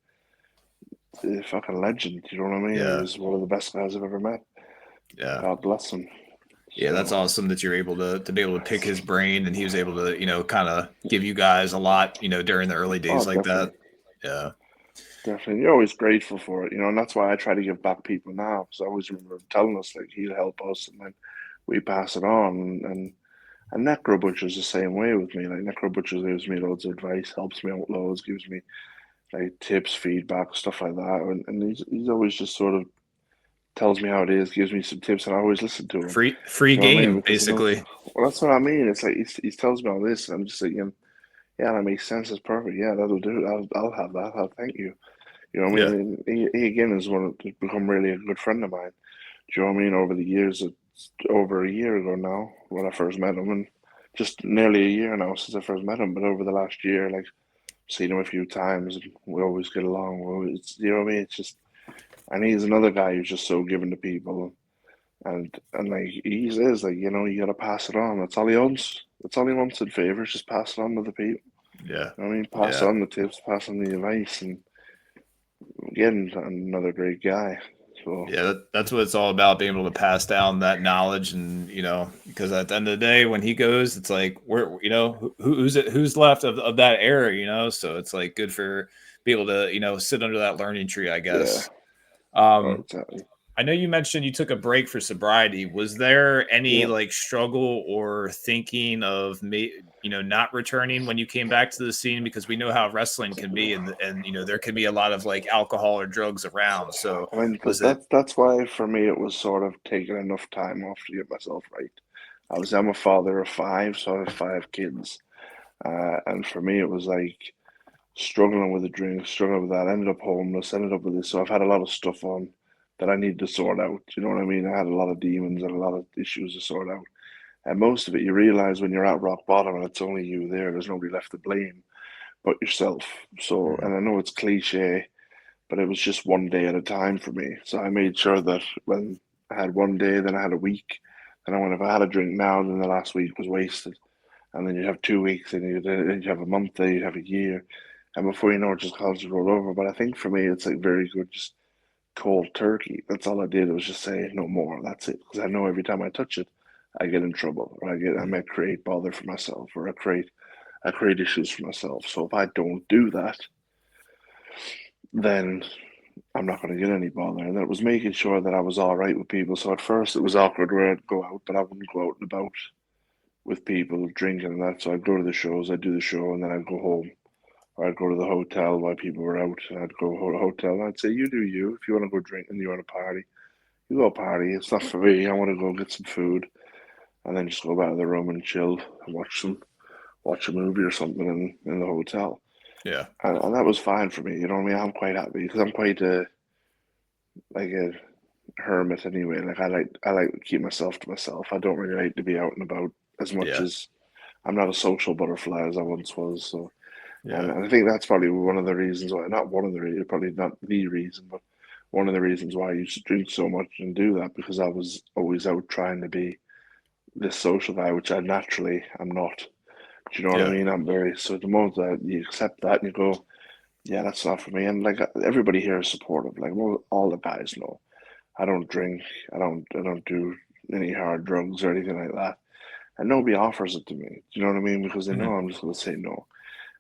the fucking legend. You know what I mean? He was one of the best guys I've ever met. Yeah. God bless him. Yeah, that's awesome that you're able to be able to pick his brain, and he was able to, you know, kind of give you guys a lot, you know, during the early days like definitely. that. Yeah. Definitely. You're always grateful for it, you know, and that's why I try to give back people now, because I always remember telling us, like, he'll help us, and then we pass it on. And Necro Butcher's the same way with me. Like, Necro Butcher gives me loads of advice, helps me out loads, gives me, like, tips, feedback, stuff like that. And he's always just sort of tells me how it is, gives me some tips, and I always listen to him. Free You know what I game, mean? Because he knows, basically. well, that's what I mean. It's like he tells me all this, and I'm just thinking, yeah, that makes sense. It's perfect. Yeah, that'll do. I'll have that. I'll thank you. You know what I mean? He again is become really a good friend of mine. Do you know what I mean? Over the years, it's over a year ago now when I first met him, and just nearly a year now since I first met him. But over the last year, like, seen him a few times, and we always get along. You know what I mean? It's just, and he's another guy who's just so given to people, and like he says, like, you know, you gotta pass it on. That's all he wants. That's all he wants in favors. Just pass it on to the people. Yeah. You know what I mean? Pass on the tips, pass on the advice, and again, another great guy. So Yeah, that's what it's all about, being able to pass down that knowledge. And, you know, because at the end of the day, when he goes, it's like, you know, who's left of that era, you know? So it's like good for be able to, you know, sit under that learning tree, I guess. exactly. I know you mentioned you took a break for sobriety. Was there any Yeah. like struggle or thinking of you know, not returning when you came back to the scene? Because we know how wrestling can be, and you know, there can be a lot of like alcohol or drugs around. So I mean, was it? that's why for me it was sort of taking enough time off to get myself right. I'm a father of five, so I have five kids, and for me it was like struggling with the drink, struggling with that. Ended up homeless, ended up with this. So I've had a lot of stuff on that I need to sort out. You know what I mean? I had a lot of demons and a lot of issues to sort out. And most of it, you realize when you're at rock bottom and it's only you there, there's nobody left to blame but yourself. So, and I know it's cliche, but it was just one day at a time for me. So I made sure that when I had one day, then I had a week. And then if I had a drink now, then the last week was wasted. And then you have 2 weeks, and you have a month, then you have a year. And before you know it, just causes to roll over. But I think for me, it's like very good, just cold turkey. That's all I did was just say no more. That's it. Because I know every time I touch it, I get in trouble, or I might create bother for myself, or I create issues for myself. So if I don't do that, then I'm not going to get any bother. And it was making sure that I was all right with people. So at first it was awkward where I'd go out, but I wouldn't go out and about with people drinking and that. So I'd go to the shows, I'd do the show, and then I'd go home. Or I'd go to the hotel while people were out, and I'd go to the hotel and I'd say, you do you. If you want to go drink and you want to party, you go party. It's not for me. I want to go get some food and then just go back to the room and chill and watch a movie or something in the hotel. Yeah. And that was fine for me. You know what I mean? I'm quite happy because I'm quite like a hermit anyway. Like I like to keep myself to myself. I don't really like to be out and about as much as I'm not a social butterfly as I once was. So, and I think that's probably one of the reasons why. Not one of the reasons, probably not the reason, but one of the reasons why I used to drink so much and do that, because I was always out trying to be this social guy, which I naturally am not. Do you know what I mean? I'm very, so the moment that you accept that and you go, yeah, that's not for me. And like everybody here is supportive. Like all the guys know. I don't drink. I don't do any hard drugs or anything like that. And nobody offers it to me. Do you know what I mean? Because they know I'm just going to say no.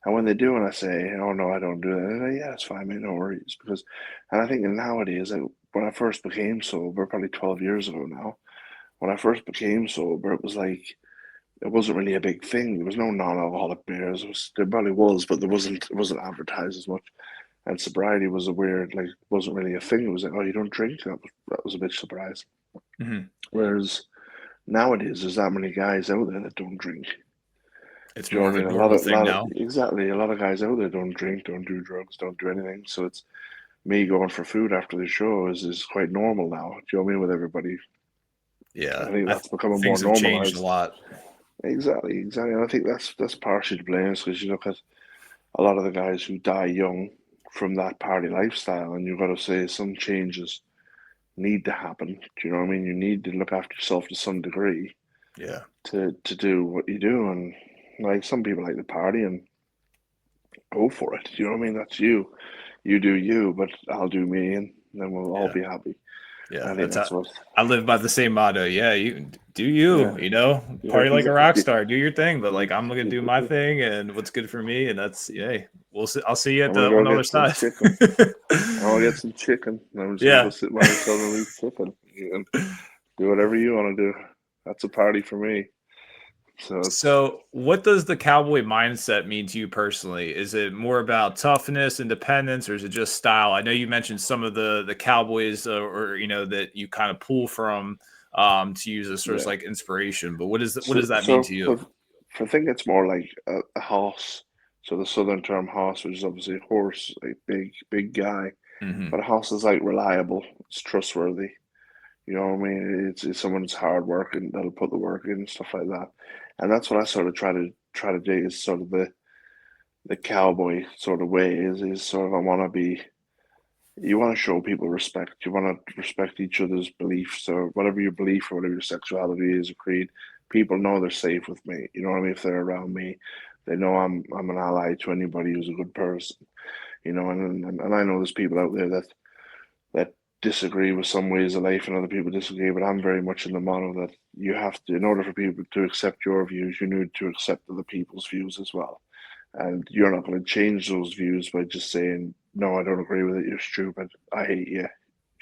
And when they do, and I say, "Oh no, I don't do that," they're like, "Yeah, it's fine, mate, no worries." Because, and I think nowadays, like, when I first became sober, probably 12 years ago now, when I first became sober, it was like it wasn't really a big thing. There was no non-alcoholic beers. There probably was, but it wasn't advertised as much. And sobriety was a weird, like, wasn't really a thing. It was like, "Oh, you don't drink?" That was a bit surprising. Mm-hmm. Whereas nowadays, there's that many guys out there that don't drink. It's Do you know more of what I a mean? normal thing now. Exactly. A lot of guys out there don't drink, don't do drugs, don't do anything. So it's me going for food after the show is quite normal now. Do you know what I mean? With everybody, Yeah, I think that's becoming more things have changed a normalized. lot. Exactly, exactly. And I think that's partially to blame because you look at a lot of the guys who die young from that party lifestyle, and you've got to say some changes need to happen. Do you know what I mean? You need to look after yourself to some degree Yeah. to do what you do. And like some people like to party and go for it. You know what I mean? That's you. You do you, but I'll do me, and then we'll all Yeah. be happy. Yeah, I think that's that's how what. I live by the same motto. Yeah, you do Yeah, you know, yeah, party like a rock exactly. star, do your thing, but like I'm gonna do my thing and what's good for me, and that's we'll see. I'll see you I'm at gonna on go the other get some side. chicken. I'm gonna get some chicken. And I'm just gonna go Yeah. sit by myself and eat chicken. And do whatever you want to do. That's a party for me. So it's So, what does the cowboy mindset mean to you personally? Is it more about toughness, independence, or is it just style? I know you mentioned some of the cowboys, or that you kind of pull from to use as sort of yeah. like inspiration. But what So does that mean so to you? for I think it's more like a horse. So the southern term horse, which is obviously a horse, like big guy. Hmm. But a horse is like reliable. It's trustworthy. You know what I mean? It's someone that's hard working that'll put the work in and stuff like that. And that's what I sort of try to do is sort of the cowboy sort of way is sort of I want to be. You want to show people respect. You want to respect each other's beliefs or whatever your belief or whatever your sexuality is or creed. People know they're safe with me. You know what I mean? If they're around me, they know I'm an ally to anybody who's a good person. You know, and I know there's people out there that disagree with some ways of life and other people disagree, but I'm very much in the model that you have to, in order for people to accept your views, you need to accept other people's views as well. And you're not going to change those views by just saying, "No, I don't agree with it, you're stupid, I hate you,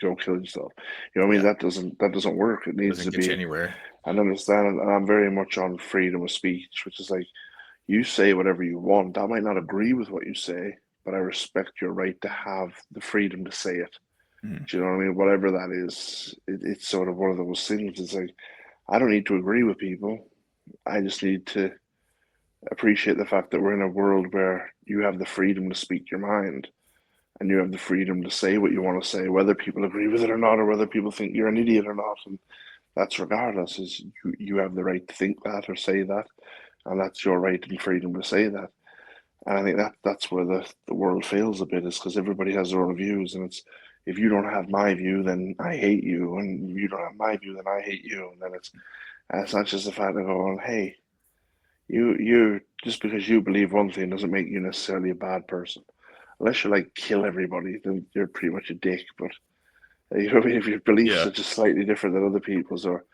go kill yourself." You know what I mean? Yeah, That doesn't work. It needs doesn't to get you be anywhere. and understand, and I'm very much on freedom of speech, which is like you say whatever you want. I might not agree with what you say, but I respect your right to have the freedom to say it. Mhm. Do you know what I mean? Whatever that is, it's sort of one of those things. It's like I don't need to agree with people. I just need to appreciate the fact that we're in a world where you have the freedom to speak your mind and you have the freedom to say what you want to say, whether people agree with it or not, or whether people think you're an idiot or not. And that's regardless. Is you have the right to think that or say that, and that's your right and freedom to say that. And I think that's where the world fails a bit is because everybody has their own views, and it's if you don't have my view, then I hate you, and if you don't have my view, then I hate you, and then it's not just the fact of going, hey, you just because you believe one thing doesn't make you necessarily a bad person, unless you like kill everybody, then you're pretty much a dick. But you know what I mean? If your beliefs Yeah, are just slightly different than other people's, or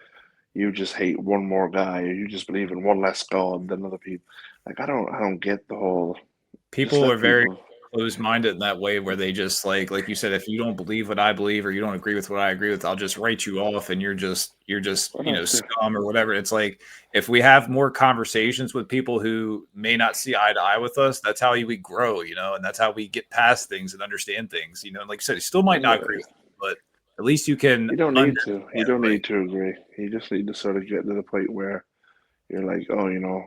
you just hate one more guy, or you just believe in one less god than other people, like I don't get the whole. Just people are let very people. closed-minded in that way where they just like you said, if you don't believe what I believe or you don't agree with what I agree with, I'll just write you off and you're just Well, that's it. scum or whatever. It's like if we have more conversations with people who may not see eye to eye with us, that's how we grow, and that's how we get past things and understand things, and like you said, you still might not agree Yeah. with it, but at least you can You don't need understand, to. You don't right? need to agree. You just need to sort of get to the point where you're like, oh,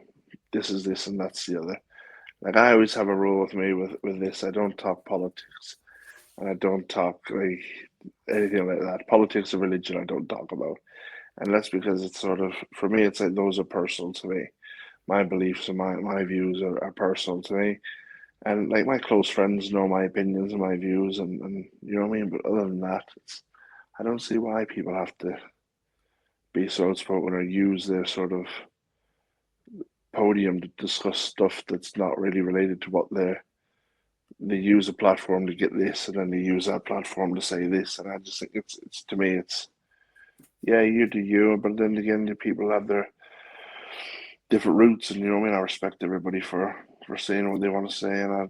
this is this and that's the other. Like I always have a rule with me with this. I don't talk politics and I don't talk like anything like that. Politics or religion I don't talk about. And that's because it's sort of for me it's like those are personal to me. My beliefs and my views are personal to me. And like my close friends know my opinions and my views and you know what I mean? But other than that, I don't see why people have to be so outspoken or use their sort of podium to discuss stuff that's not really related to what they use a platform to get this, and then they use that platform to say this, and I just think it's to me it's yeah, you do you, but then again, the people have their different routes, and you know what I mean. I respect everybody for saying what they want to say, and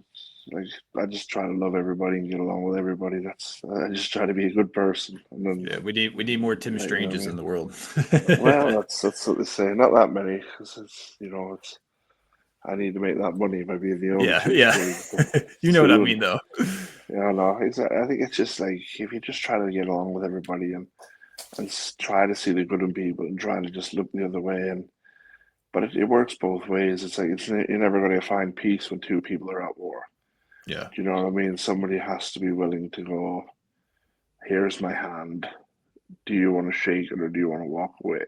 I just try to love everybody and get along with everybody. I just try to be a good person, and then Yeah, we need more Tim you know what I Stranges mean? in the world. Well, that's what they say. Not that many, because it's I need to make that money by being the only Yeah, Tim yeah. Strange. But You know what I soon, mean, though. yeah, no, exactly. I think it's just like if you just try to get along with everybody and try to see the good in people and try to just look the other way, and but it works both ways. It's like you're never going to find peace when two people are at war. Yeah, Do you know what I mean? Somebody has to be willing to go, here's my hand. Do you want to shake it or do you want to walk away?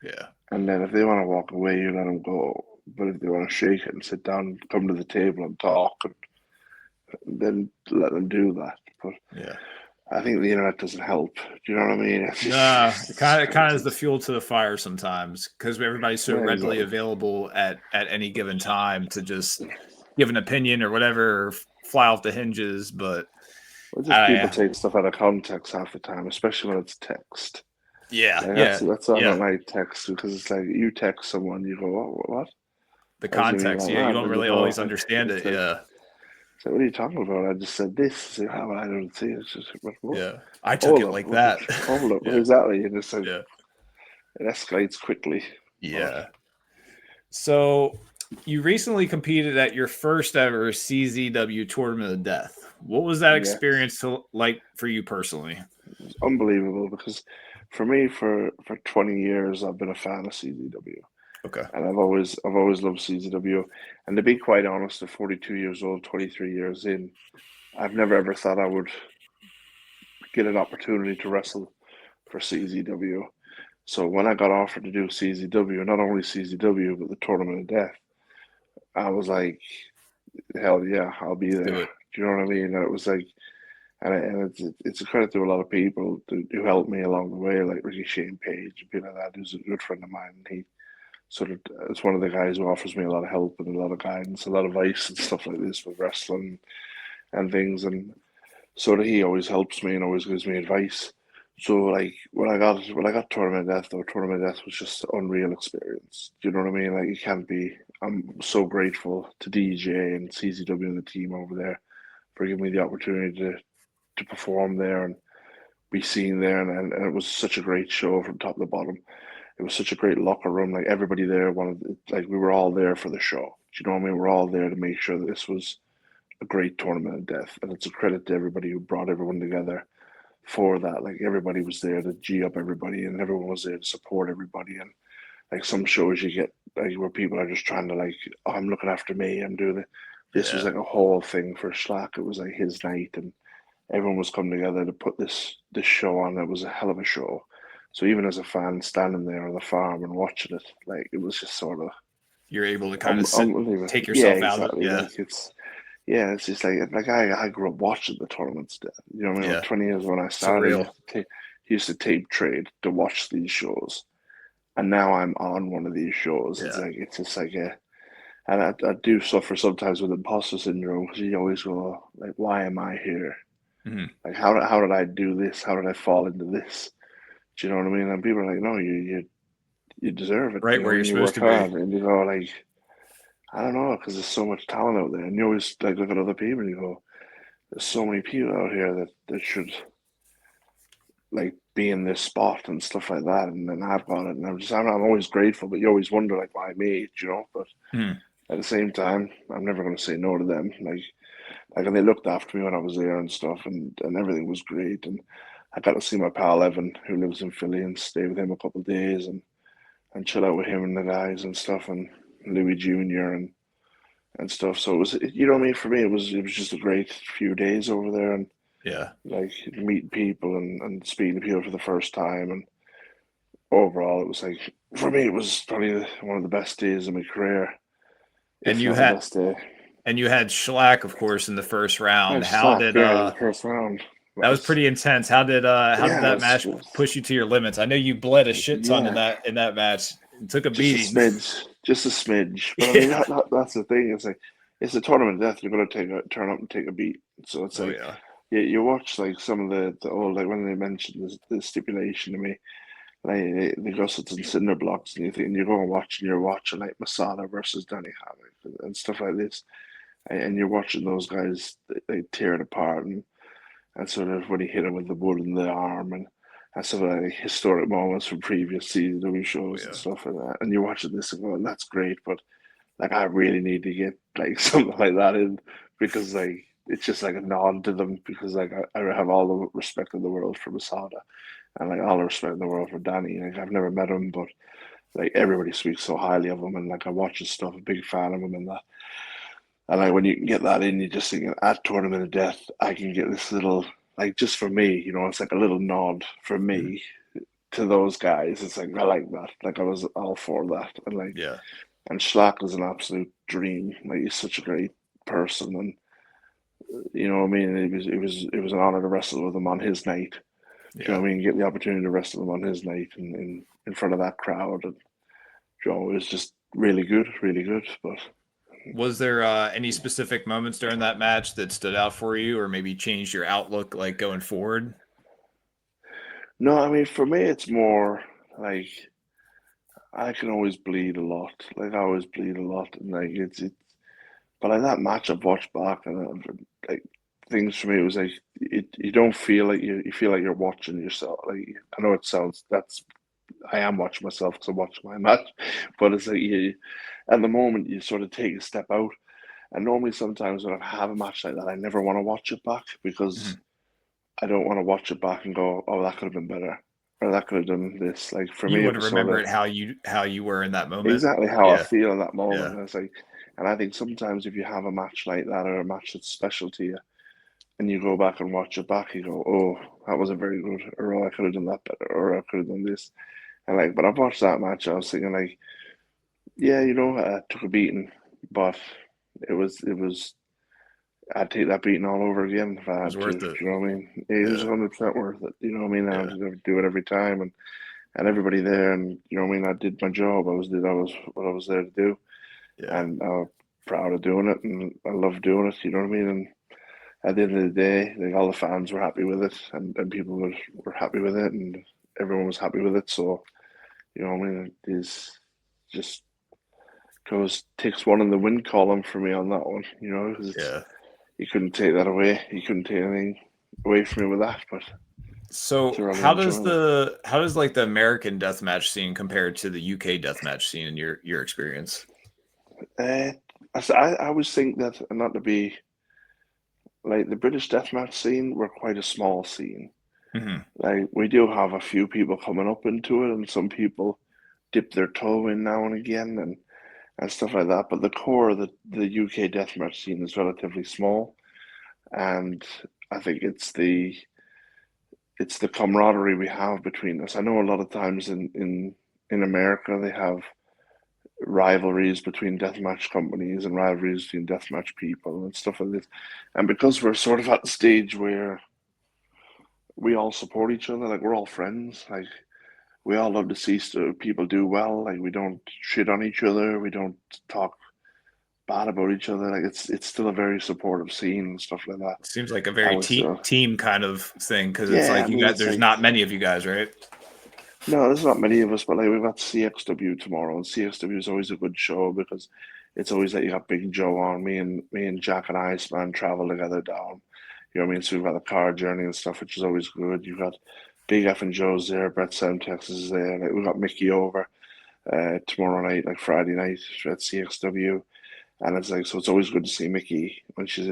yeah, And then if they want to walk away, you let them go. But if they want to shake it and sit down, come to the table and talk, and then let them do that. But yeah. I think the internet doesn't help. Do you know what I mean? Nah, it kind of is the fuel to the fire sometimes because everybody's so yeah, readily exactly. available at any given time to just give an opinion or whatever, or fly off the hinges. But Well, just people I, take stuff out of context half the time, especially when it's text. yeah, Like yeah, that's why I yeah. don't like text because it's like you text someone, you go, oh, what? The How does he mean context, like yeah, you that? don't And you really go, always understand it's it. like, Yeah, so what are you talking about? I just said this. It's like, oh, well, I don't see it. It's just like, what? yeah. I took Hold it up, like that. hold up. Yeah, Exactly. And it's like, yeah, it escalates quickly. But yeah. So you recently competed at your first ever CZW Tournament of Death. What was that yeah, experience like for you personally? it's unbelievable because for me, for 20 years, I've been a fan of CZW. Okay. And I've always loved CZW. And to be quite honest, at 42 years old, 23 years in, I've never ever thought I would get an opportunity to wrestle for CZW. So when I got offered to do CZW, not only CZW but the Tournament of Death, I was like, hell yeah, I'll be Let's do there. it. Do you know what I mean? And it was like, and it's a credit to a lot of people who helped me along the way, like Ricky Shane Page and people like that, who's a good friend of mine. And he sort of it's one of the guys who offers me a lot of help and a lot of guidance, a lot of advice and stuff like this with wrestling and things. And sort of he always helps me and always gives me advice. So like when I got Tournament of Death, though, Tournament of Death was just an unreal experience. Do you know what I mean? Like you can't be. I'm so grateful to DJ and CZW and the team over there for giving me the opportunity to perform there and be seen there, and it was such a great show from top to bottom. It was such a great locker room. Like everybody there wanted, like we were all there for the show. Do you know what I mean? We're all there to make sure that this was a great Tournament of Death, and it's a credit to everybody who brought everyone together for that. Like everybody was there to g up everybody, and everyone was there to support everybody. And like some shows you get like where people are just trying to like, oh, I'm looking after me, I'm doing it. This was Yeah. like a whole thing for Slack. It was like his night, and everyone was coming together to put this show on. It was a hell of a show. So even as a fan standing there on the farm and watching it, like it was just sort of You're able to kind of sit, unbelievable. take Yeah, yourself out of it. exactly. Yeah. Like it's just like I grew up watching the tournaments. You know what I mean? Like Yeah. 20 years when I started, Surreal. used to tape trade to watch these shows, and now I'm on one of these shows. Yeah. It's just like a, and I do suffer sometimes with imposter syndrome because you always go like, why am I here? Mhm. Like how did I do this? How did I fall into this? Do you know what I mean? And people are like, no, you deserve it. You Right know, where you're when you supposed work to be. hard, and you go like, I don't know, because there's so much talent out there, and you always like look at other people and you go, there's so many people out here that should like be in this spot and stuff like that, and then I've got it, and I'm always grateful, but you always wonder like why me, you know? But Mhm. at the same time, I'm never going to say no to them. And they looked after me when I was there and stuff, and everything was great, and I got to see my pal Evan, who lives in Philly, and stay with him a couple of days and chill out with him and the guys and stuff, and Louis Jr. and stuff. So it was, you know what I mean? For me, it was just a great few days over there, and Yeah. like meeting people and speaking to people for the first time, and overall, it was like for me, it was probably one of the best days of my career, And if you not the had best day. Schlack, of course, in the first round. I How slack, did yeah, in the first round. that was pretty intense. How did Yeah, that match push you to your limits? I know you bled a shit ton in yeah, that match. It took a just a beating. smidge, just a smidge. But I mean, Yeah. that's the thing. It's like it's a tournament of death. You're gonna turn up and take a beat. So it's Oh like yeah. you watch like some of the old, like when they mentioned the stipulation to me, like the gussets and cinder blocks, and you go and watch, and you're watching like Masada versus Danny Havoc and stuff like this, and you're watching those guys they tear it apart, and sort of when he hit him with the wood in the arm, and some of like historic moments from previous CW Oh shows and yeah. stuff like that, and you're watching this and going, that's great, but like I really need to get like something like that in, because like it's just like a nod to them, because like I have all the respect in the world for Masada, and like all the respect in the world for Danny. Like I've never met him, but like everybody speaks so highly of him, and like I watch his stuff, a big fan of him and that. And like when you can get that in, you just think at Tournament of Death, I can get this little, like just for me, it's like a little nod for Mhm. me to those guys. It's like I like that. Like I was all for that. And like Yeah. and Schlack was an absolute dream. Like he's such a great person, and you know what I mean. It was an honor to wrestle with him on his night. Do you know Yeah. what I mean? Get the opportunity to wrestle him on his night in front of that crowd, and it was just really good, really good. But Was there any specific moments during that match that stood out for you, or maybe changed your outlook, like going forward? no, I mean for me, it's more like I can always bleed a lot. Like I always bleed a lot, and like it's. But like that match, I've watched back, and like things for me, it was like you don't feel like you feel like you're watching yourself. Like I know it sounds that's I am watching myself because I'm watching my match, but it's like you at the moment you sort of take a step out. And normally, sometimes when I have a match like that, I never want to watch it back because Mhm. I don't want to watch it back and go, "Oh, that could have been better," or "That could have done this." Like for You me, it want to was sort remember of it how you were in that moment. exactly how I Yeah. feel in that moment. Yeah. And it's like, and I think sometimes if you have a match like that or a match that's special to you, and you go back and watch it back, you go, "Oh, that wasn't very good," or "Oh, I could have done that better," or "I could have done this." And like, but I've watched that match, I was thinking like, yeah, I took a beating, but it was. I'd take that beating all over again if I It was had to. worth Do it. you know what I mean? It was Yeah. 100% worth it. You know what I mean? I Yeah. would do it every time, and everybody there, and you know what I mean. I did my job. I was what I was there to do, Yeah. and I'm proud of doing it, and I love doing it. You know what I mean? And at the end of the day, like all the fans were happy with it, and people were happy with it, and everyone was happy with it. So you know what I mean? It is just goes takes one in the win column for me on that one. You know, because it's Yeah. you couldn't take that away. You couldn't take anything away from me with that, but So thoroughly how does enjoyable. like the American deathmatch scene compare to the UK deathmatch scene in your experience? Uh, I always think that, and not to be like the British deathmatch scene, we're quite a small scene. Hmm. Like we do have a few people coming up into it, and some people dip their toe in now and again, and stuff like that. But the core of the UK deathmatch scene is relatively small, and I think it's the camaraderie we have between us. I know a lot of times in America they have rivalries between deathmatch companies and rivalries between deathmatch people and stuff like this. And because we're sort of at the stage where we all support each other, like we're all friends, like we all love to see people do well. Like we don't shit on each other, we don't talk bad about each other. Like it's still a very supportive scene and stuff like that. Seems like a I very was team kind of thing because it's yeah, like I mean it's there's like not many of you guys, right? no, there's not many of us, but like we've got CXW tomorrow, and CXW is always a good show because it's always like you got Big Joe on. Me and Jack and Iceman travel together down. You know what I mean? So we've got the car journey and stuff, which is always good. You've got Big F and Joe's there, Brett Sound Texas is there. Like we've got Mickey over tomorrow night, like Friday night at CXW. And it's like so it's always good to see Mickey when she's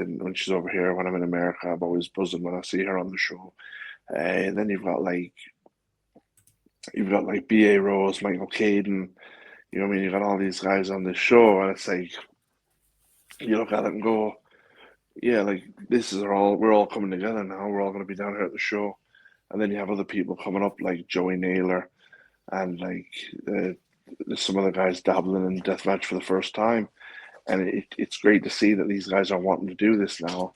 over here. When I'm in America, I'm always buzzing when I see her on the show. And then you've got like B.A. Rose, Michael Caden, you know what I mean? You got all these guys on this show, and it's like you look at it and go, yeah, like we're all coming together now. We're all going to be down here at the show, and then you have other people coming up like Joey Naylor and like some other guys dabbling in deathmatch for the first time, and it's great to see that these guys are wanting to do this now.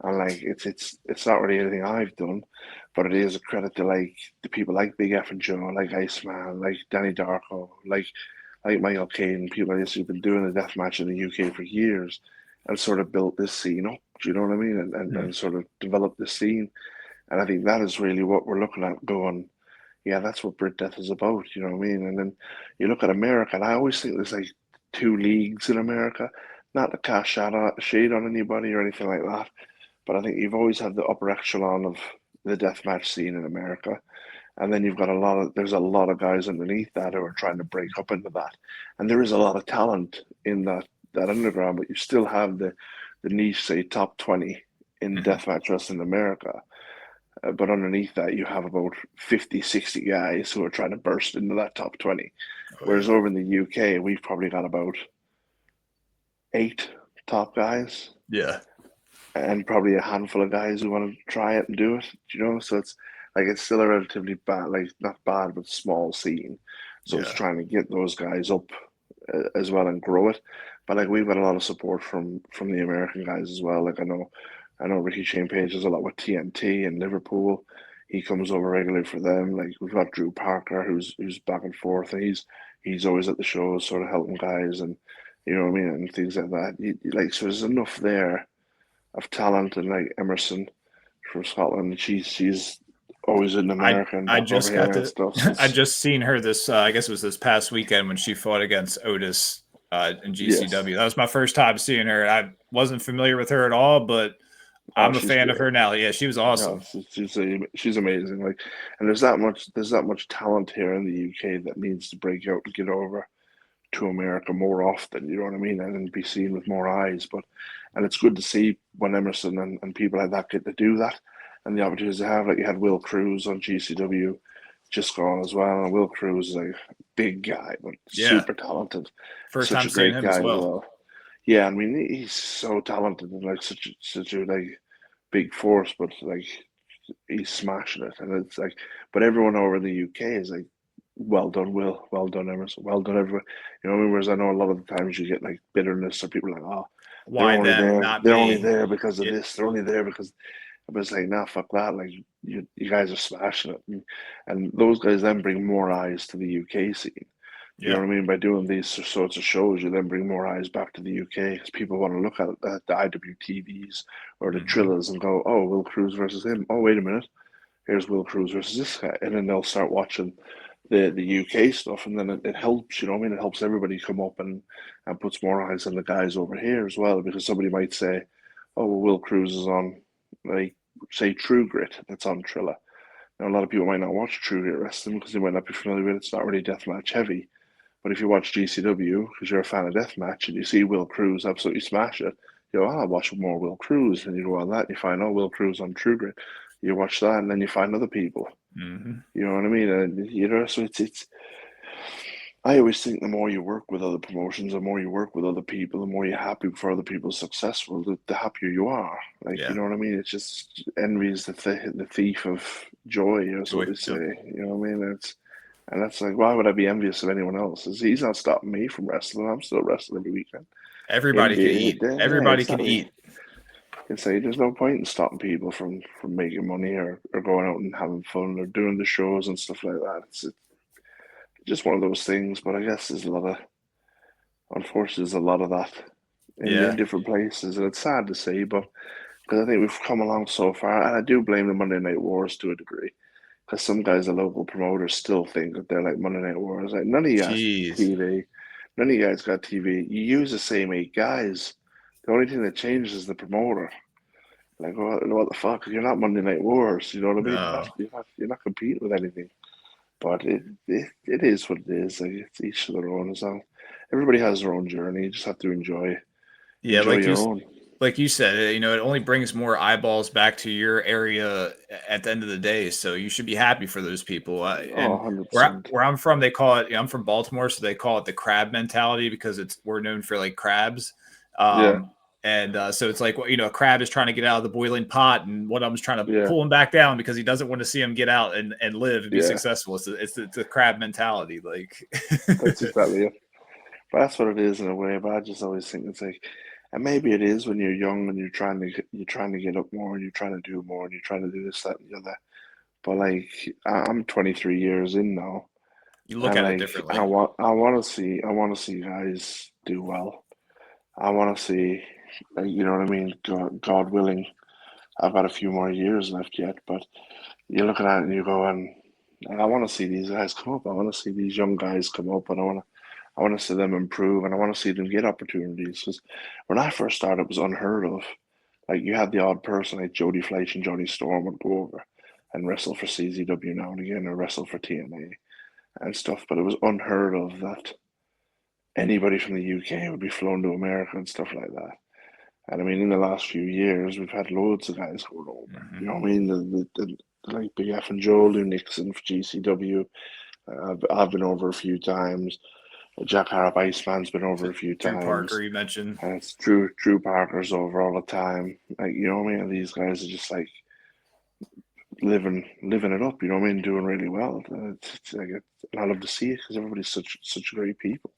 And like it's not really anything I've done, but it is a credit to like the people like Big F and Joe, like Iceman, like Danny Darko, like Michael Caine, people like this who've been doing the death match in the UK for years. and sort of built this scene up. Do you know what I mean? And sort of developed this scene. And I think that is really what we're looking at going, yeah, that's what Brit Death is about, you know what I mean? And then you look at America, and I always think there's like two leagues in America, not to cast shade on anybody or anything like that, but I think you've always had the upper echelon of the deathmatch scene in America. And then you've got there's a lot of guys underneath that who are trying to break up into that. And there is a lot of talent in that underground, but you still have the niche, say, top 20 in deathmatch wrestling in America. But underneath that, you have about 50, 60 guys who are trying to burst into that top 20. Whereas over in the UK, we've probably got about 8 top guys. Yeah. And probably a handful of guys who want to try it and do it, you know? So it's still a relatively bad, like not bad, but small scene. So it's trying to get those guys up as well and grow it. But like we've got a lot of support from the American guys as well. Like I know Ricky Shane Page does a lot with TNT in Liverpool. He comes over regularly for them. Like we've got Drew Parker who's back and forth, and he's always at the shows, sort of helping guys, and you know what I mean, and things like that. Like so, there's enough there of talent, and like Emerson from Scotland, she's always in America and I back just over here got and to. stuff. So I just seen her this. I guess it was this past weekend when she fought against Otis in GCW. yes. That was my first time seeing her. I wasn't familiar with her at all, but I'm a She's fan great. of her now. Yeah, she was awesome. No, she's amazing. Like, and there's that much talent here in the UK that needs to break out and get over to America more often. You know what I mean, and be seen with more eyes. And it's good to see when Emerson and people like that get to do that, and the opportunities they have. Like you had Will Cruz on GCW, just gone as well, and Will Cruz is a big guy, but super talented. First Such time a seeing great him guy as as well. well. Yeah, I mean he's so talented and like such a like big force, but like he's smashing it, and it's like, but everyone over in the UK is like, well done, Will, well done, Emerson, well done, everyone. You know, whereas I know a lot of the times you get like bitterness, or people are like, oh, Why them, not they're only me? there because of Yeah. this, they're only there because. But it's like, nah, fuck that. Like you guys are smashing it, and those guys then bring more eyes to the UK scene. You know what I mean? By doing these sorts of shows, you then bring more eyes back to the UK because people want to look at the IWTVs or the Trillas and go, oh, Will Cruz versus him. Oh, wait a minute. Here's Will Cruz versus this guy. And then they'll start watching the UK stuff, and then it helps, you know what I mean? It helps everybody come up and puts more eyes on the guys over here as well, because somebody might say, oh, well, Will Cruz is on, like, say, True Grit, that's on Trilla. Now, a lot of people might not watch True Grit Wrestling because they might not be familiar with it. It's not really deathmatch heavy. But if you watch GCW, because you're a fan of deathmatch, and you see Will Cruz absolutely smash it, you go, oh, I'll watch more Will Cruz. And you go on that, and you find, oh, Will Cruz on True Grit. You watch that, and then you find other people. You know what I mean? And you know, so it's. I always think the more you work with other promotions, the more you work with other people, the more you're happy for other people's successful, the happier you are. Like, you know what I mean? It's just envy is the thief of joy, or so they say. You know what I mean? And that's like, why would I be envious of anyone else? He's not stopping me from wrestling. I'm still wrestling every weekend. Everybody can eat. Everybody can eat. Can say there's no point in stopping people from making money or going out and having fun or doing the shows and stuff like that. It's just one of those things. But I guess unfortunately, there's a lot of that in different places, and it's sad to see. But because I think we've come along so far, and I do blame the Monday Night Wars to a degree. Because some guys, the local promoters, still think that they're like Monday Night Wars. Like none of you guys TV, none of you guys got TV. You use the same 8 guys. The only thing that changes is the promoter. Like what the fuck? You're not Monday Night Wars. You know what I mean? You're not competing with anything. But it is what it is. Like it's each to their own. So everybody has their own journey. You just have to enjoy your own. Like you said, you know, it only brings more eyeballs back to your area at the end of the day. So you should be happy for those people. And 100%. where I'm from, they call it, I'm from Baltimore, so they call it the crab mentality because we're known for like crabs. And so it's like, you know, a crab is trying to get out of the boiling pot, and one of them is trying to pull him back down because he doesn't want to see him get out and live and be successful. It's the crab mentality. Like that's exactly it. But that's what it is in a way. But I just always think it's like, and maybe it is when you're young and you're trying to get up more and you're trying to do more and you're trying to do this, that, and the other. But like, I'm 23 years in now. You look at it differently. I want to see guys do well. I want to see You know what I mean? God willing, I've got a few more years left yet, but you're looking at it and you go, and I want to see these guys come up. I want to see these young guys come up, and I want to see them improve, and I want to see them get opportunities. Because when I first started, it was unheard of. Like you had the odd person like Jody Fleisch and Johnny Storm would go over and wrestle for CZW now and again, or wrestle for TNA and stuff. But it was unheard of that anybody from the UK would be flown to America and stuff like that. And I mean, in the last few years, we've had loads of guys going over. Mm-hmm. You know what I mean? The like Big F and Joe, Lou Nixon for GCW. I've been over a few times. Jack Harrop Iceman's been over a few times. Drew Parker, you mentioned. And it's Drew Parker's over all the time. Like, you know what I mean? And these guys are just like living it up, you know what I mean? Doing really well. And I love to see it because everybody's such great people.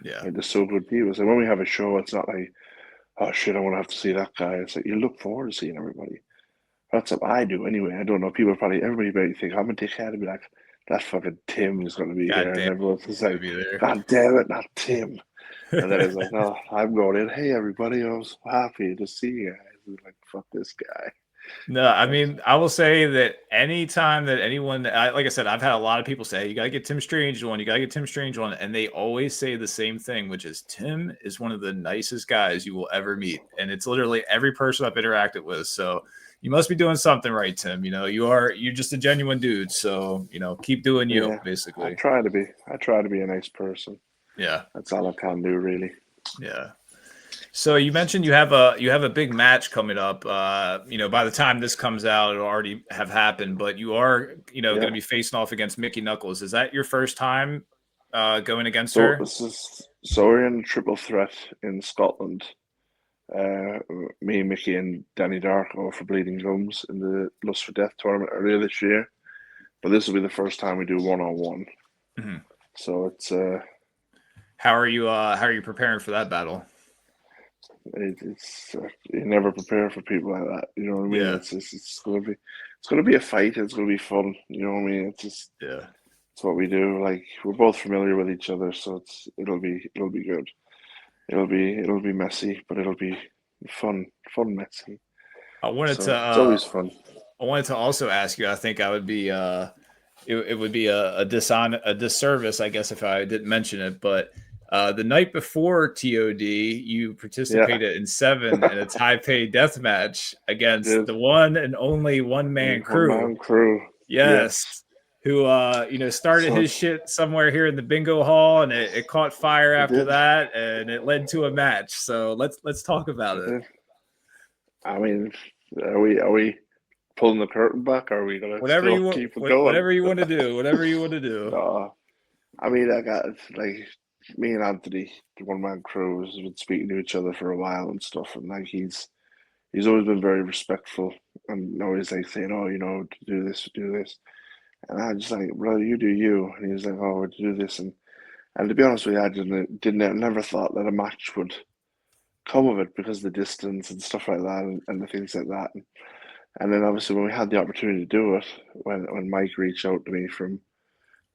Yeah. Like, they're so good people. So when we have a show, it's not like, oh shit, I want to have to see that guy. It's like you look forward to seeing everybody. That's what I do anyway. I don't know. Everybody might think I'm a dickhead and be like, that fucking Tim is going to be God here. damn, and everyone's just like, God damn it, not Tim. And then it's like, no, I'm going in. Hey, everybody, I was happy to see you guys. It's like, fuck this guy. No, I mean, I will say that anytime that anyone, like I said, I've had a lot of people say, you got to get Tim Strange one, you got to get Tim Strange one. And they always say the same thing, which is Tim is one of the nicest guys you will ever meet. And it's literally every person I've interacted with. So you must be doing something right, Tim. You know, you're just a genuine dude. So, you know, keep doing you, basically. I try to be a nice person. Yeah. That's all I can do, really. Yeah. So you mentioned you have a big match coming up. You know, by the time this comes out, it'll already have happened. But you are, going to be facing off against Mickie Knuckles. Is that your first time going against her? So we're in a triple threat in Scotland. Me, Mickey, and Danny Darko for Bleeding Gums in the Lust for Death tournament earlier this year. But this will be the first time we do 1-on-1. Mm-hmm. So it's how are you preparing for that battle? It's you never prepare for people like that. You know what I mean? Yeah. It's gonna be a fight. It's gonna be fun. You know what I mean? It's what we do. Like we're both familiar with each other, so it'll be good. It'll be messy, but it'll be fun messy. It's always fun. I wanted to also ask you. I think I would be it would be a disservice, I guess, if I didn't mention it, but. The night before TOD, you participated in 7 in a Taipei death match against the one and only one-man crew. One-man crew. Yes. Who, started his shit somewhere here in the bingo hall, and it caught fire after that, and it led to a match. So let's talk about it. I mean, are we pulling the curtain back? Or are we gonna keep it going? Whatever you want to do. I mean, I got like. Me and Anthony, the one-man crew, has been speaking to each other for a while and stuff, and like he's always been very respectful and always like saying, "Oh, do this," and I'm just like, "Brother, you do you," and he was like, "Oh, we'll do this," and to be honest with you, I never thought that a match would come of it because of the distance and stuff like that, and the things like that, and then obviously when we had the opportunity to do it, when Mike reached out to me from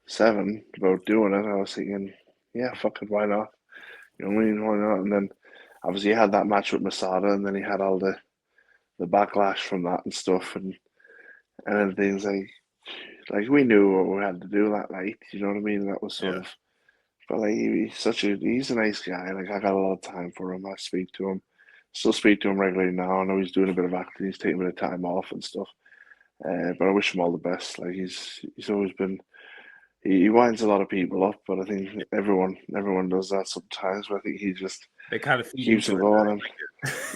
7 about doing it, I was thinking. Yeah, fucking why not? You know what I mean? Why not? And then obviously he had that match with Masada, and then he had all the backlash from that and stuff, and then things like we knew what we had to do that night. You know what I mean? That was sort of, but like he's a nice guy. Like I got a lot of time for him. I speak to him, still speak to him regularly now. I know he's doing a bit of acting. He's taking a bit of time off and stuff. But I wish him all the best. Like he's always been. He winds a lot of people up, but I think everyone does that sometimes. But I think he just keeps it going.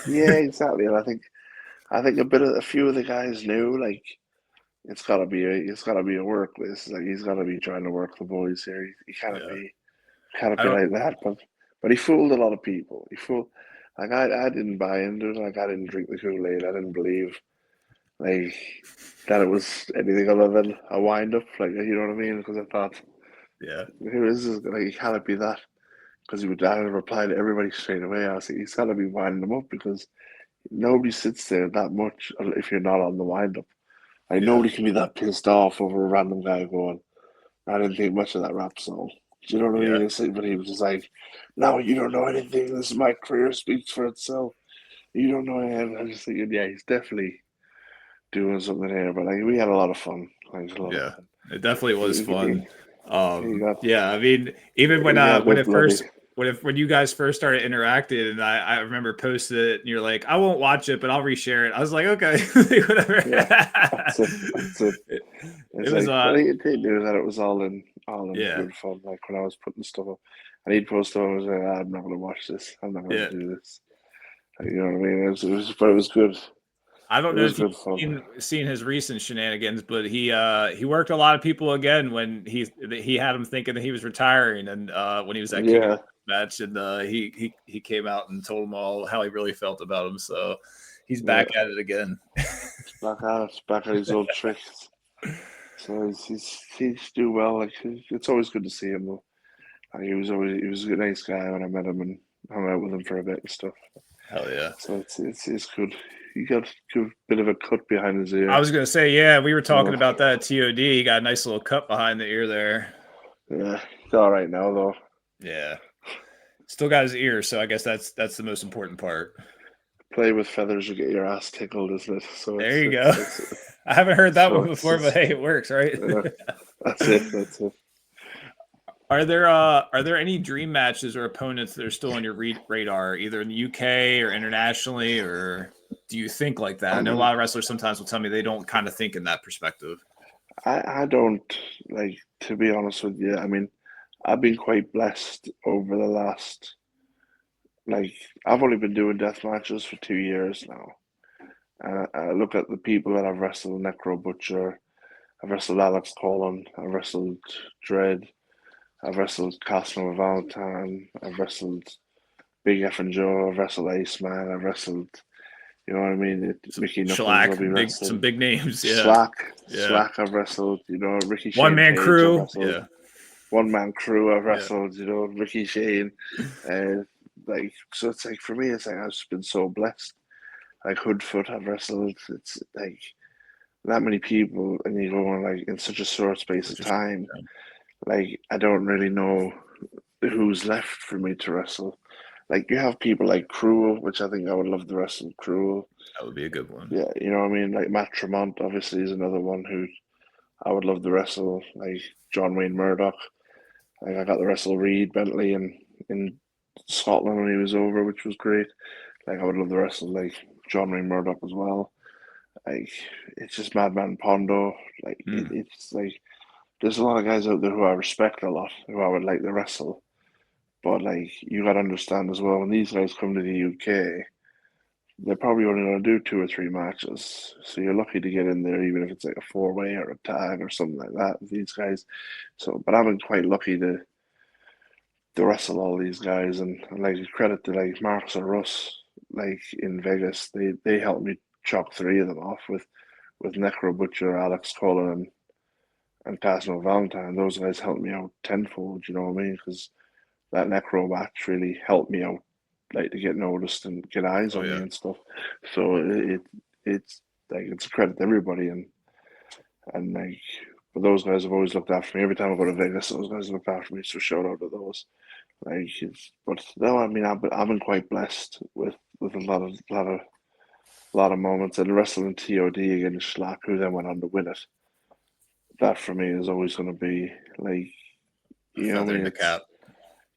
Yeah, exactly. And I think a few of the guys knew like it's gotta be a work list. Like he's gotta be trying to work the boys here. He can't be like that. But he fooled a lot of people. Like I didn't buy into it. Like I didn't drink the Kool-Aid. I didn't believe. Like that it was anything other than a wind up, like you know what I mean? Because I thought, who is this? Like he can't be that, because he would reply to everybody straight away. I was like, he's got to be winding them up because nobody sits there that much if you're not on the wind up. Like nobody can be that pissed off over a random guy going, I didn't think much of that rap song. Do you know what I mean? But he was just like, no, you don't know anything. This is my career speaks for itself. You don't know him. I'm just thinking, yeah, he's definitely doing something here. But like, we had a lot of fun. Like, a lot of Yeah, fun. it definitely was fun. He got Yeah, I mean, even he got a when bit it bloody. first when you guys first started interacting, and I remember posted it, and you're like, I won't watch it, but I'll reshare it. I was like, okay, whatever. Yeah, that's it. That's it. It It's was like, but he knew that it was all in yeah, good fun. Like when I was putting stuff up, and he'd post stuff, I was like, I'm not going to watch this. I'm not going yeah. to do this. Like, you know what I mean? But it was good. I It don't know was if you've good fun. seen his recent shenanigans, but he worked a lot of people again when he had him thinking that he was retiring, and when he was at King of Yeah, Match, and he came out and told them all how he really felt about him. So he's yeah. back at it again. Back at his old tricks. So he's do well. Like it's always good to see him though. Like, he was a nice guy when I met him and hung out with him for a bit and stuff. Hell yeah. So it's good. He got a good bit of a cut behind his I ear. was gonna say, yeah, we were talking So about that at TOD. He got a nice little cut behind the ear there. yeah, he's all right now though. Yeah. Still got his ear, so I guess that's the most important part. Play with feathers, you get your ass tickled, isn't it? So There you go. it's I haven't heard that so one before, but hey, it works, right? that's it. That's it. Are there any dream matches or opponents that are still on your radar, either in the UK or internationally, or do you think like that? I know a lot of wrestlers sometimes will tell me they don't kind of think in that perspective. I don't like, to be honest with you. I mean, I've been quite blessed over the last, like, I've only been doing death matches for 2 years now. I look at the people that I've wrestled: Necro Butcher, I've wrestled Alex Colon, I've wrestled Dread, I've wrestled Casanova Valentine, I've wrestled Big F and Joe, I've wrestled Ace Man, I've wrestled, you know what I mean? Some Mickey Knuckles, I'll be shellac, some wrestling. big names, yeah, Slack, yeah. Slack, I've wrestled, you know, Ricky One Shane man Page, I've crew, wrestled. yeah, One man crew, I've yeah. wrestled, you know, Ricky Shane. Uh, like, so it's like, for me, it's like I've just been so blessed. Like Hoodfoot, I've wrestled. It's like that many people, and you go on like in such a short space of time. Like, I don't really know who's left for me to wrestle. Like, you have people like Cruel, which I think I would love to wrestle Cruel. That would be a good one. Yeah, you know what I mean? Like Matt Tremont, obviously, is another one who I would love to wrestle. Like John Wayne Murdoch. Like, I got to wrestle Reed Bentley in Scotland when he was over, which was great. Like, I would love to wrestle like John Wayne Murdoch as well. Like, it's just Madman Pondo. Like, it's like there's a lot of guys out there who I respect a lot, who I would like to wrestle. But like, you got to understand as well, when these guys come to the UK, they're probably only going to do 2 or 3 matches. So you're lucky to get in there, even if it's like a four-way or a tag or something like that with these guys. So, but I've been quite lucky to wrestle all these guys, and like, credit to like Marks or Russ, like in Vegas, they helped me chop 3 of them off with Necro Butcher, Alex Cullen, and Casino Valentine. Those guys helped me out tenfold. You know what I mean? Because that Necro match really helped me out, like, to get noticed and get eyes Oh on me yeah. and stuff. So it's like, it's a credit to everybody, and like, but those guys have always looked after me. Every time I go to Vegas, those guys look after me. So shout out to those. Like, but no, I mean, I've been quite blessed with a lot of moments. And wrestling TOD against Schlack, who then went on to win it. That for me is always going to be like, A you know what feather I in mean? the It's cap.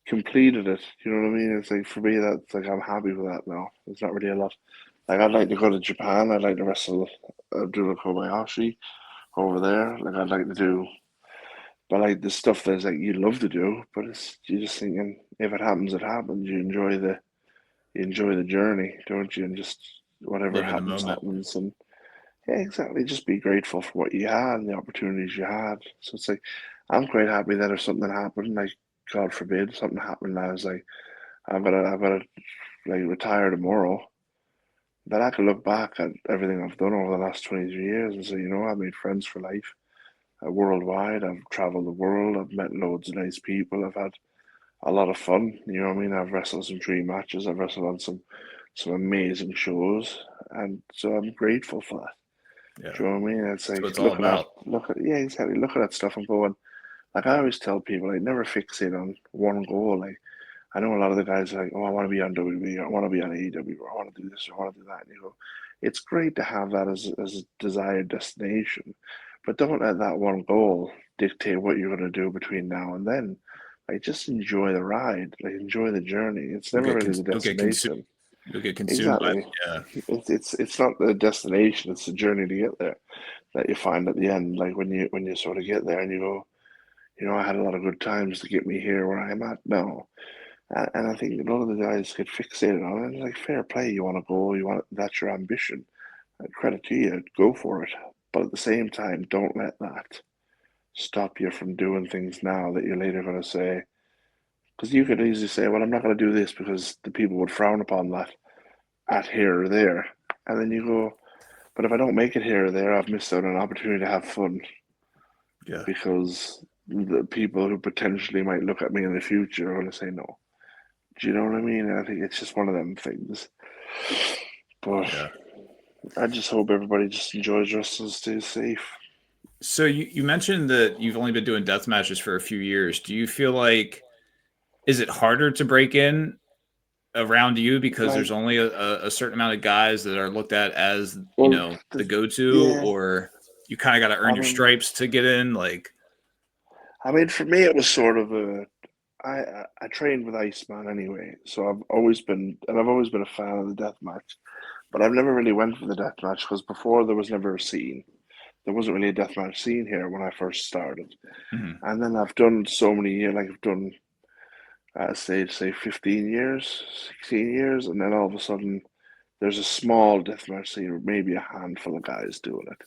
completed it. You know what I mean? It's like, for me, that's like, I'm happy with that now. There's not really a lot. Like, I'd like to go to Japan. I'd like to wrestle Abdullah Kobayashi over there. Like, I'd like to do. But like the stuff that's like you love to do, but it's, you're just thinking, if it happens, it happens. You enjoy the journey, don't you? And just whatever Live in the happens, moment. happens. And yeah, exactly. Just be grateful for what you had and the opportunities you had. So it's like, I'm quite happy that if something happened, like, God forbid, something happened, and I was like, I've got to like retire tomorrow. That I can look back at everything I've done over the last 23 years and say, you know, I've made friends for life worldwide. I've traveled the world. I've met loads of nice people. I've had a lot of fun. You know what I mean? I've wrestled some dream matches. I've wrestled on some amazing shows, and so I'm grateful for that. Yeah. Do you know what I mean? It's That's what like it's all about. yeah, exactly. Look at that stuff and going. Like, I always tell people, like, never fixate on one goal. Like, I know a lot of the guys are like, oh, I want to be on WWE, or I want to be on AEW, or I want to do this, or I want to do that. And you go, it's great to have that as a desired destination, but don't let that one goal dictate what you're going to do between now and then. Like, just enjoy the ride, like enjoy the journey. It's never really the destination. You'll get consumed by Exactly. it. Yeah. It's not the destination; it's the journey to get there that you find at the end. Like when you sort of get there and you go, I had a lot of good times to get me here where I'm at now. And I think a lot of the guys get fixated on it. It's like, fair play. You want to go, that's your ambition. Credit to you, go for it. But at the same time, don't let that stop you from doing things now that you're later going to say. Because you could easily say, well, I'm not going to do this because the people would frown upon that at here or there. And then you go, but if I don't make it here or there, I've missed out on an opportunity to have fun. Yeah. Because the people who potentially might look at me in the future are going to say no. Do you know what I mean? I think it's just one of them things. But Yeah. I just hope everybody just enjoys wrestling and stays safe. So you mentioned that you've only been doing death matches for a few years. Do you feel like, is it harder to break in around you because there's only a certain amount of guys that are looked at as, the go-to, or you kind of got to earn your stripes to get in? Like, I mean, for me, it was sort of I trained with Iceman anyway, so I've always been a fan of the death match, but I've never really went for the death match because before there was never a scene. There wasn't really a deathmatch scene here when I first started. mm-hmm. And then I've done so many years, like I've done at a stage, say 15 years, 16 years, and then all of a sudden there's a small deathmatch scene, maybe a handful of guys doing it.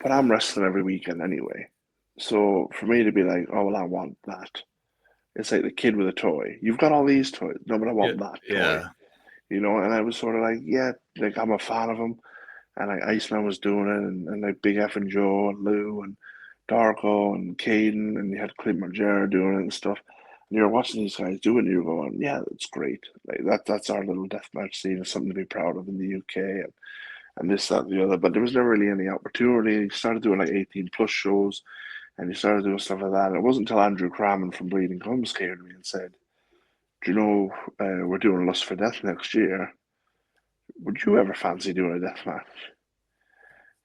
But I'm wrestling every weekend anyway. So for me to be like, oh, well, I want that. It's like the kid with a toy. You've got all these toys. No, but I want that toy. And I was sort of like, yeah, like I'm a fan of him. And like Iceman was doing it, and like Big F and Joe and Lou and Darko and Caden, and you had Clint Margera doing it and stuff. And you're watching these guys do it, and you're going, yeah, that's great. Like that's our little deathmatch scene. It's something to be proud of in the UK, and this, that, and the other. But there was never really any opportunity. You started doing like 18 plus shows, and you started doing stuff like that. And it wasn't until Andrew Crammon from Bleeding Gums came to me and said, "Do you know we're doing Lust for Death next year? Would you ever fancy doing a death match?"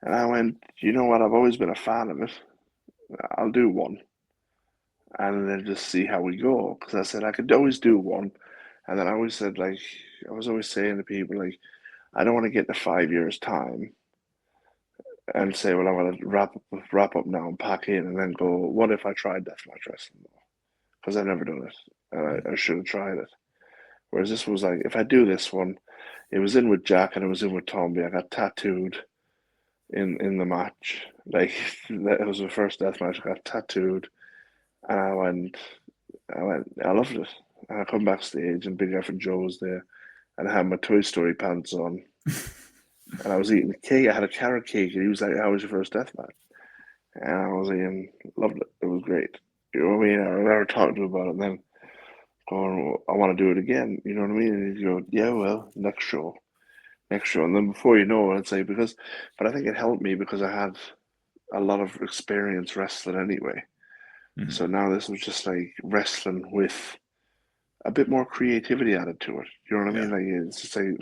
And I went, you know what? I've always been a fan of it. I'll do one, and then just see how we go. Because I said I could always do one, and then I always said, like, I was always saying to people, like, I don't want to get to 5 years time and say, well, I'm going to wrap up now and pack in, and then go, what if I tried deathmatch wrestling? Because I've never done it, and I should have tried it. Whereas this was like, if I do this one, it was in with Jack and it was in with Tomby. I got tattooed in the match. Like that was the first death match. I got tattooed, and I loved it. And I come backstage, and Big F and Joe was there, and I had my Toy Story pants on, and I was eating a cake. I had a carrot cake, and he was like, "How was your first death match?" And I was eating, loved it. It was great. You know what I mean? I remember talking to him about it, and then going, well, "I want to do it again." You know what I mean? And he'd go, "Yeah, well, next show." And then before you know it, I'd say but I think it helped me because I had a lot of experience wrestling anyway. Mm-hmm. So now this was just like wrestling with a bit more creativity added to it. You know what I mean? Like it's just like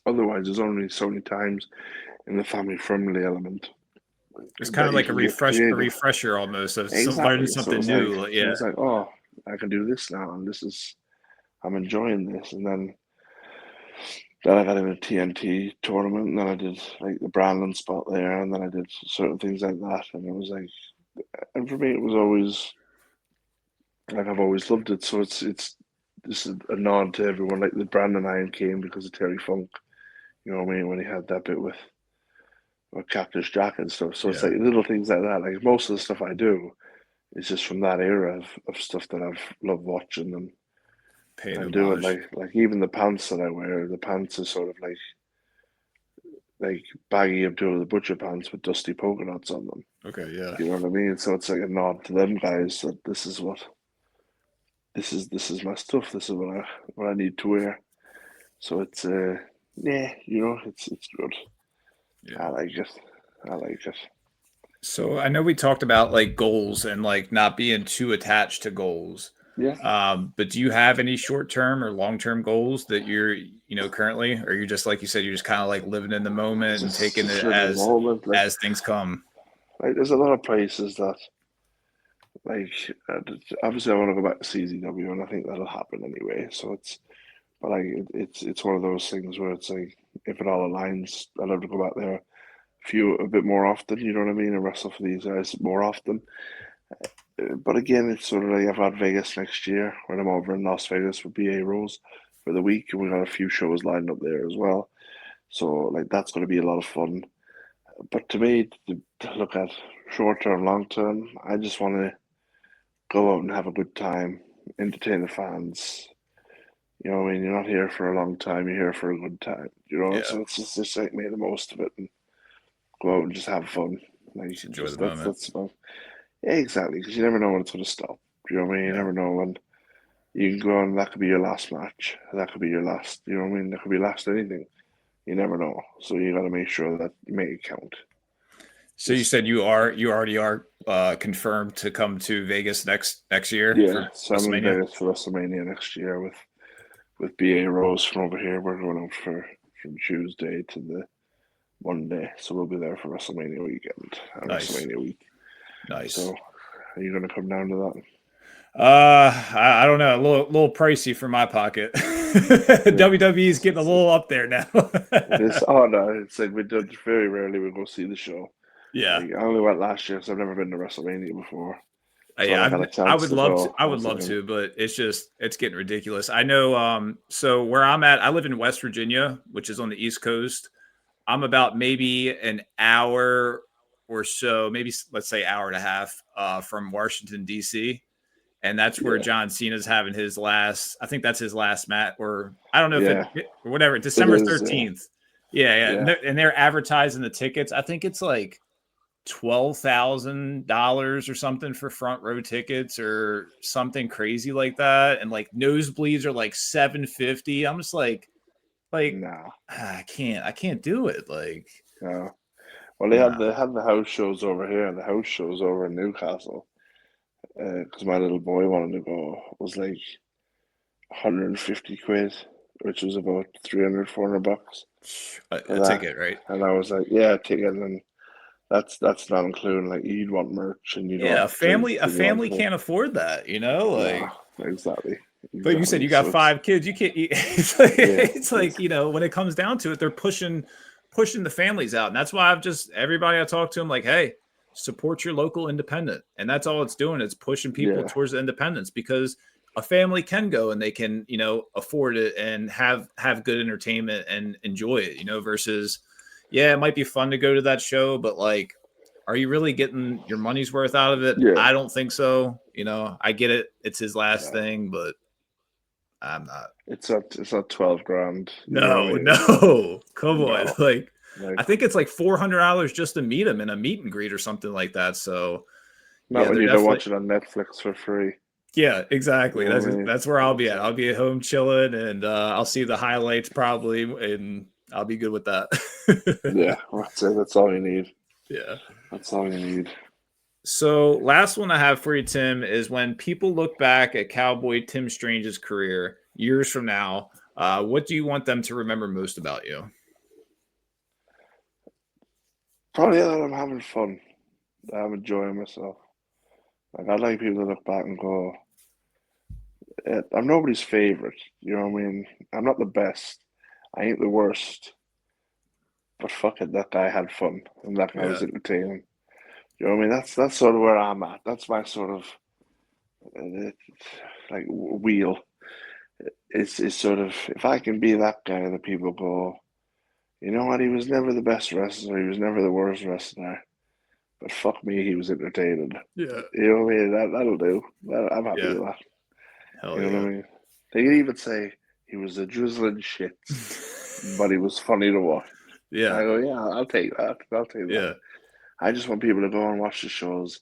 otherwise there's only so many times in the family friendly element. It's kind of like a refresher almost of learning something new. It was like, oh, I can do this now, and I'm enjoying this, and then I got in a TNT tournament, and then I did like the Brandon spot there, and then I did certain things like that, and it was like, and for me, it was always like I've always loved it. So it's this is a nod to everyone. Like the Brandon Iron came because of Terry Funk, you know what I mean, when he had that bit with Cactus Jack and stuff. So it's like little things like that. Like most of the stuff I do is just from that era of stuff that I've loved watching and doing. Like even the pants that I wear, the pants are sort of like baggy Abdullah the Butcher pants with dusty polka dots on them. Okay, yeah. You know what I mean? So it's like a nod to them guys that this is my stuff. This is what I need to wear. So it's it's good. Yeah. I like it. So I know we talked about like goals and like not being too attached to goals. Yeah. But do you have any short-term or long-term goals that you're, currently, or you're just, like you said, you're just kind of like living in the moment and taking Just it live in the moment. as things come? Like there's a lot of places that, like, obviously I want to go back to CZW, and I think that'll happen anyway. So but like, it's one of those things where it's like, if it all aligns, I'd love to go back there a bit more often. You know what I mean? And wrestle for these guys more often. But again, it's sort of like I've got Vegas next year when I'm over in Las Vegas with BA Rose for the week, and we got a few shows lined up there as well. So like that's going to be a lot of fun. But to me, to look at short term, long term, I just want to go out and have a good time, entertain the fans. You know what I mean? You're not here for a long time, you're here for a good time. You know, Yeah, so it's just like make the most of it and go out and just have fun. Like just enjoy just the moment. that's about, yeah, exactly. Because you never know when it's going to stop. You know what I mean? You Yeah. never know when you can go on. That could be your last match. That could be your last. You know what I mean? That could be last anything. You never know. So you got to make sure that you make it count. So you Just said you already are confirmed to come to Vegas next year yeah. for So I'm in WrestleMania. Vegas for WrestleMania next year with BA Rose from over here. We're going out from Tuesday to the Monday, so we'll be there for WrestleMania weekend and Nice, WrestleMania week. nice. So, are you going to come down to I don't know, a little pricey for my pocket. that? Yeah, WWE is getting a little up there now. it is. Oh no, it's like we did very rarely we go see the show. Yeah. Like I only went last year because I've never been to WrestleMania before. So when Yeah, I got a I chance would to love to. go, I I would was love like, to, but it's getting ridiculous. I know. So where I'm at, I live in West Virginia, which is on the East Coast. I'm about maybe an hour or so, maybe let's say hour and a half from Washington D.C., and that's where yeah, John Cena's having his last. I think that's his last match, or I don't know if yeah, or whatever. it December is. 13th. Yeah, yeah, and Yeah, they're advertising the tickets. I think it's like $12,000 or something for front row tickets or something crazy like that, and like nosebleeds are like 750. I'm just like no, I can't do it. Like, no. Well, no. they had the house shows over here, and the house shows over in Newcastle. Because my little boy wanted to go, it was like 150 quid, which was about 300, 400 bucks for A that. ticket, right? And I was like, yeah, ticket, and that's not including like you'd want merch and you'd Yeah, want drinks a and you want family food. can't afford that, No, like. exactly, But you said exactly. you got So it's 5 kids. You can't. yeah, It's like when it comes down to it, they're pushing the families out, and that's why I've just everybody I talk to, I'm like, hey, support your local independent, and that's all it's doing. It's pushing people yeah, towards the independence because a family can go and they can afford it and have good entertainment and enjoy it. Versus yeah, it might be fun to go to that show, but like, are you really getting your money's worth out of it? yeah. I don't think so. I get it. It's his last No, thing, but I'm not. it's not 12 grand. You know what I No, mean? no. Come on. No, Like, like I think it's like $400 just to meet him in a meet and greet or something like that. So not yeah, when they're you don't definitely watch it on Netflix for free. yeah, You exactly. know what I mean? That's where I'll be It's at. I'll be at home chilling and I'll see the highlights probably and I'll be good with that. yeah, that's it. That's all you need. Yeah. That's all you need. So last one I have for you, Tim, is when people look back at Cowboy Tim Strange's career years from now, what do you want them to remember most about you? Probably that I'm having fun. That I'm enjoying myself. Like I'd like people to look back and go, I'm nobody's favorite. You know what I mean? I'm not the best. I ain't the worst. But fuck it, that guy had fun and that guy was Yeah. entertaining. You know what I mean? That's sort of where I'm at. That's my sort of uh, like wheel. It's sort of if I can be that guy that people go, you know what? He was never the best wrestler. He was never the worst wrestler. But fuck me, he was entertaining. Yeah. You know what I mean? That'll do. I'm happy Yeah. with that. Hell You know what yeah. I mean? They can even say he was a drizzling shits, but he was funny to watch. I Yeah. go, yeah, I'll take that. I'll take that. Yeah. I just want people to go and watch the shows,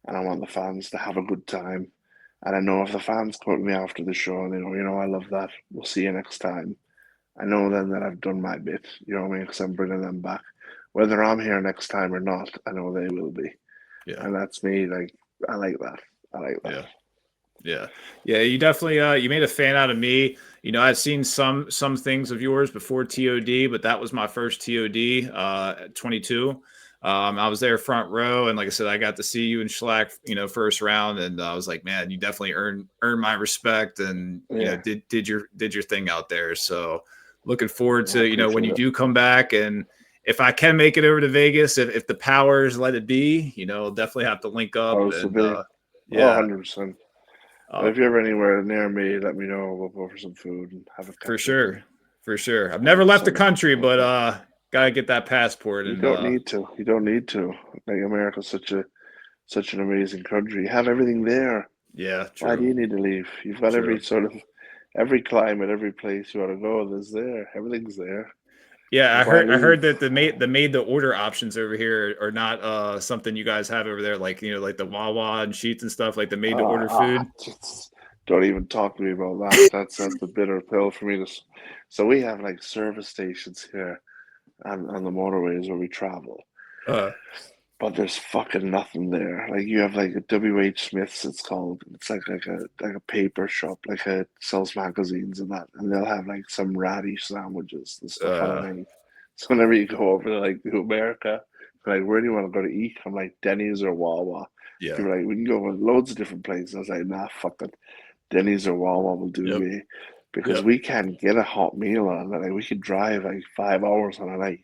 and I want the fans to have a good time. And I know if the fans come up to me after the show and they go, I love that. We'll see you next time. I know then that I've done my bit. You know what I mean? Because I'm bringing them back. Whether I'm here next time or not, I know they will be. Yeah. And that's me. Like, I like that. I like that. Yeah. Yeah. Yeah. You definitely, you made a fan out of me. You know, I've seen some things of yours before TOD, but that was my first TOD, at 22. I was there front row, and like I said, I got to see you and Schlack, you know, first round, and I was like, man, you definitely earned my respect, and you know, Yeah, did your thing out there. So looking forward I to, you know, when appreciate you it. do come back, and if I can make it over to Vegas, if the powers let it be, you know, definitely have to link up, Powers to and be. Oh, yeah, 100%. And uh, if you're ever anywhere near me, let me know. We'll go for some food and have a for catch up and sure. For sure. I've have never left the some. country, but gotta get that passport, You and don't need to. You don't need to. Like America's such an amazing country. You have everything there. yeah, Why do true. you need to leave? You've got every True. sort of every climate, every place you want to go. There's there. Everything's there. Yeah, Like, why I leave? heard that the made to order options over here are not something you guys have over there, like, you know, like the Wawa and Sheets and stuff, like the made to order food. Just don't even talk to me about that. That's the bitter pill for me. So we have like service stations here on the motorways where we travel. Uh But there's fucking nothing there. Like you have like a WH Smith's, it's called. It's like a paper shop, like a sells magazines and that, and they'll have like some radish sandwiches and stuff on a uh night. So whenever you go over to like to America, they're like, where do you want to go to eat? I'm like Denny's or Wawa. yeah. People are like, we can go to loads of different places. I was like, nah, fuck it. Denny's or Wawa will do Yep. me because Yep. we can't get a hot meal on it. Like we could drive like 5 hours on a night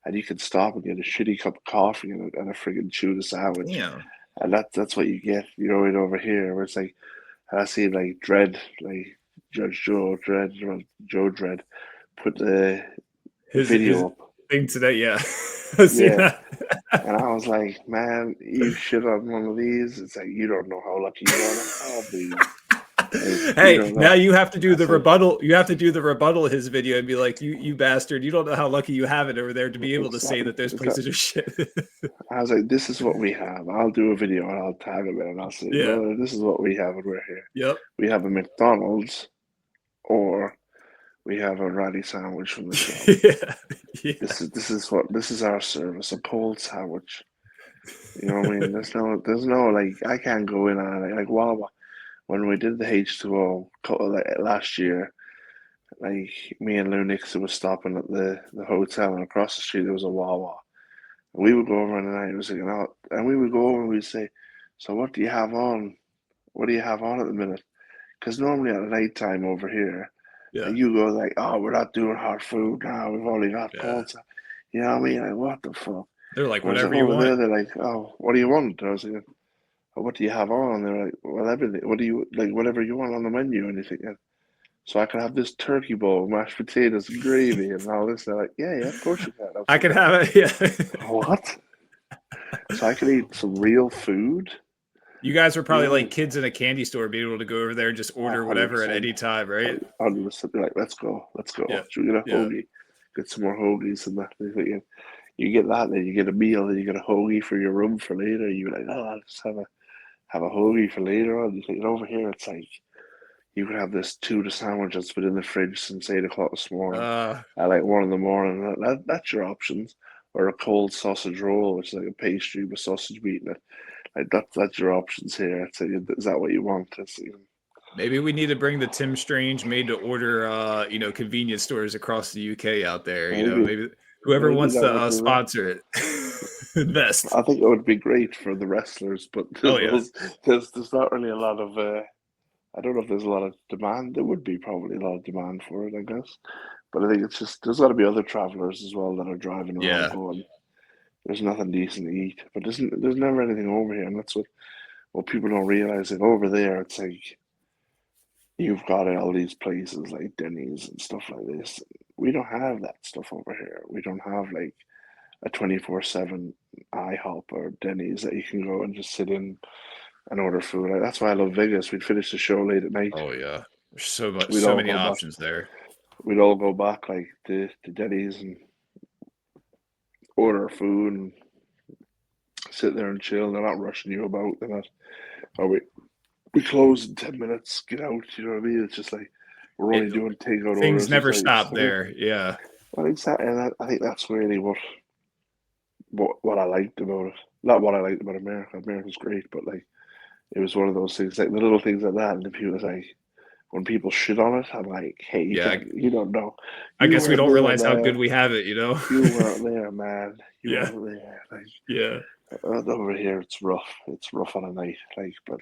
and you can stop and get a shitty cup of coffee and a friggin' tuna sandwich. Damn. And that's what you get, you know, right over here, where it's like, I see like Dredd, like Judge Joe Dredd, well, Joe Dredd, put the His video up. thing today, yeah. I see Yeah. that. And I was like, man, you shit on one of these. It's like, you don't know how lucky you are. Like, oh, please. Like, you Hey, don't now know. you have to do I the said, rebuttal. You have to do the rebuttal of his video and be like, you bastard, you don't know how lucky you have it over there to be able to say exactly. that those places are shit. I was like, this is what we have. I'll do a video and I'll tag him in and I'll say, Yeah. brother, this is what we have when we're here. Yep. We have a McDonald's or we have a ratty sandwich from the shop. Yeah. Yeah. This is our service, a cold sandwich. You know what I mean? There's no like I can't go in on it like Wawa when we did the H2O like last year. Like me and Lou Nixon was stopping at the hotel and across the street there was a Wawa. And we would go over in the night. It was like an hour, and we would go over and we'd say, "So what do you have on? What do you have on at the minute?" Because normally at night time over here. Yeah. And you go like, oh, we're not doing hot food now. We've only got Yeah. cold. You know what I mean? Like, what the fuck? They're like, Whereas like whatever you over want. there, they're like, oh, what do you want? And I was like, oh, what do you have on? And they're like, well, everything. What do you like? Whatever you want on the menu. And you think, yeah. So I can have this turkey bowl, mashed potatoes, and gravy, and all this. They're like, yeah, of course you can. I was I like, could have it. Yeah. what? So I can eat some real food. You guys were You probably know what I like mean? kids in a candy store, being able to go over there and just order whatever at 100%. any time, right? 100%. They're like, let's go. Let's go. Yeah. Should we get a Yeah. hoagie? Get some more hoagies and that. You get that, then you get a meal, then you get a hoagie for your room for later. You're like, oh, I'll just have a hoagie for later on. You think over here, it's like you could have this tuna sandwich that's been in the fridge since 8 o'clock this morning Uh, at like 1 in the morning. That's your options. Or a cold sausage roll, which is like a pastry with sausage meat in it. Like that's your options here. It's like, is that what you want? maybe we need to bring the Tim Strange made to order, you know, convenience stores across the UK out there. You know, Maybe maybe whoever maybe wants that to would be that. sponsor it, invest. I think it would be great for the wrestlers, but Oh yeah, there's not really a lot of I don't know if there's a lot of demand. There would be probably a lot of demand for it, I guess. But I think it's just there's got to be other travelers as well that are driving around yeah, going, there's nothing decent to eat. But there's never anything over here, and that's what people don't realize. Like over there, it's like you've got all these places like Denny's and stuff like this. We don't have that stuff over here. We don't have like a 24/7 IHOP or Denny's that you can go and just sit in and order food. Like, that's why I love Vegas. We'd finish the show late at night. oh yeah. There's so much, We'd so all many go back. options there. We'd all go back like to Denny's and order food and sit there and chill. They're not rushing you about. They're not. Oh, we close in 10 minutes. Get out. You know what I mean? It's just like we're It only doing takeout things orders. never It's stop like a, there. Yeah, well, exactly. And I think that's really what I liked about it. Not what I liked about America. America's great, but like it was one of those things, like the little things like that, and the people like when people shit on it, I'm like, hey, Yeah, you don't know, I you guess we weren't don't there, realize how good man. we have it, you know? You weren't there, man. You Yeah, weren't there. Like yeah, over here, it's rough. It's rough on a night, like, but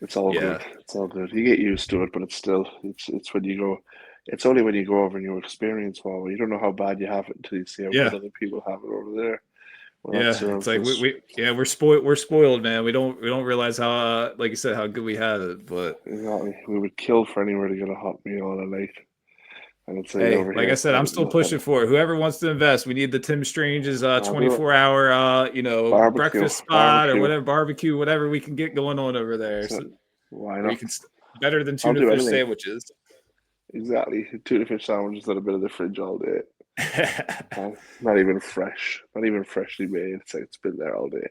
it's all yeah, good. It's all good. You get used to it, but it's still, it's when you go. It's only when you go over and you experience well, you don't know how bad you have it until you see how good yeah. other people have it over there. Well, that Yeah, it's serves like us we're spoiled, man. We don't realize how like you said how good we have it. But exactly. We would kill for anywhere to get a hot meal on a night, and I'd say hey, over like I here, said, I'm still pushing nothing. for it. Whoever wants to invest, we need the Tim Strange's I'll do it. 24-hour Barbecue, breakfast spot or barbecue. whatever barbecue, whatever we can get going on over there. So So why where you not? can better than I'll tuna do fish anything. sandwiches. Exactly. Tuna fish sandwiches that have been in the fridge all day. Not even fresh. Not even freshly made. It's like it's been there all day.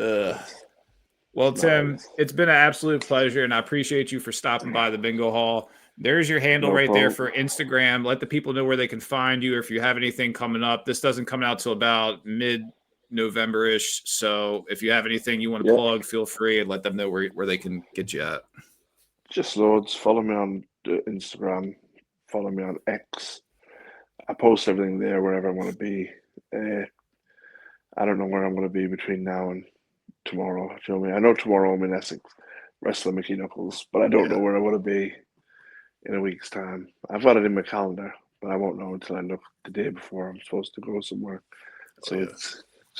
Ugh. It's Well, Tim, madness. it's been an absolute pleasure, and I appreciate you for stopping by the bingo hall. There's your handle No right there problem. for Instagram. Let the people know where they can find you, or if you have anything coming up. This doesn't come out till about mid-November-ish. So if you have anything you want to Yeah, plug, feel free and let them know where they can get you at. just loads. Follow me on Instagram. Follow me on X. I post everything there wherever I want to be. Uh, I don't know where I'm going to be between now and tomorrow. Do you know what I mean? I know tomorrow I'm in Essex wrestling Mickie Knuckles, but I don't know Yeah. where I want to be in a week's time. I've got it in my calendar, but I won't know until I look the day before I'm supposed to go somewhere. Oh, So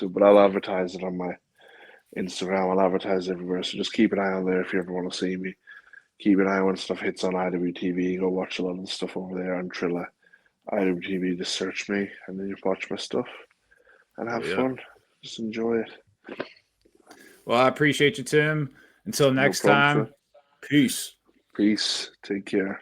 yeah. but I'll advertise it on my Instagram. I'll advertise everywhere. So just keep an eye on there if you ever want to see me. Keep an eye when stuff hits on IWTV. Go watch a lot of the stuff over there on Trilla. IWTV, just search me and then you watch my stuff and Oh, have yeah. fun. Just enjoy it. Well, I appreciate you, Tim. Until No next problem, sir. time, peace. Peace. Take care.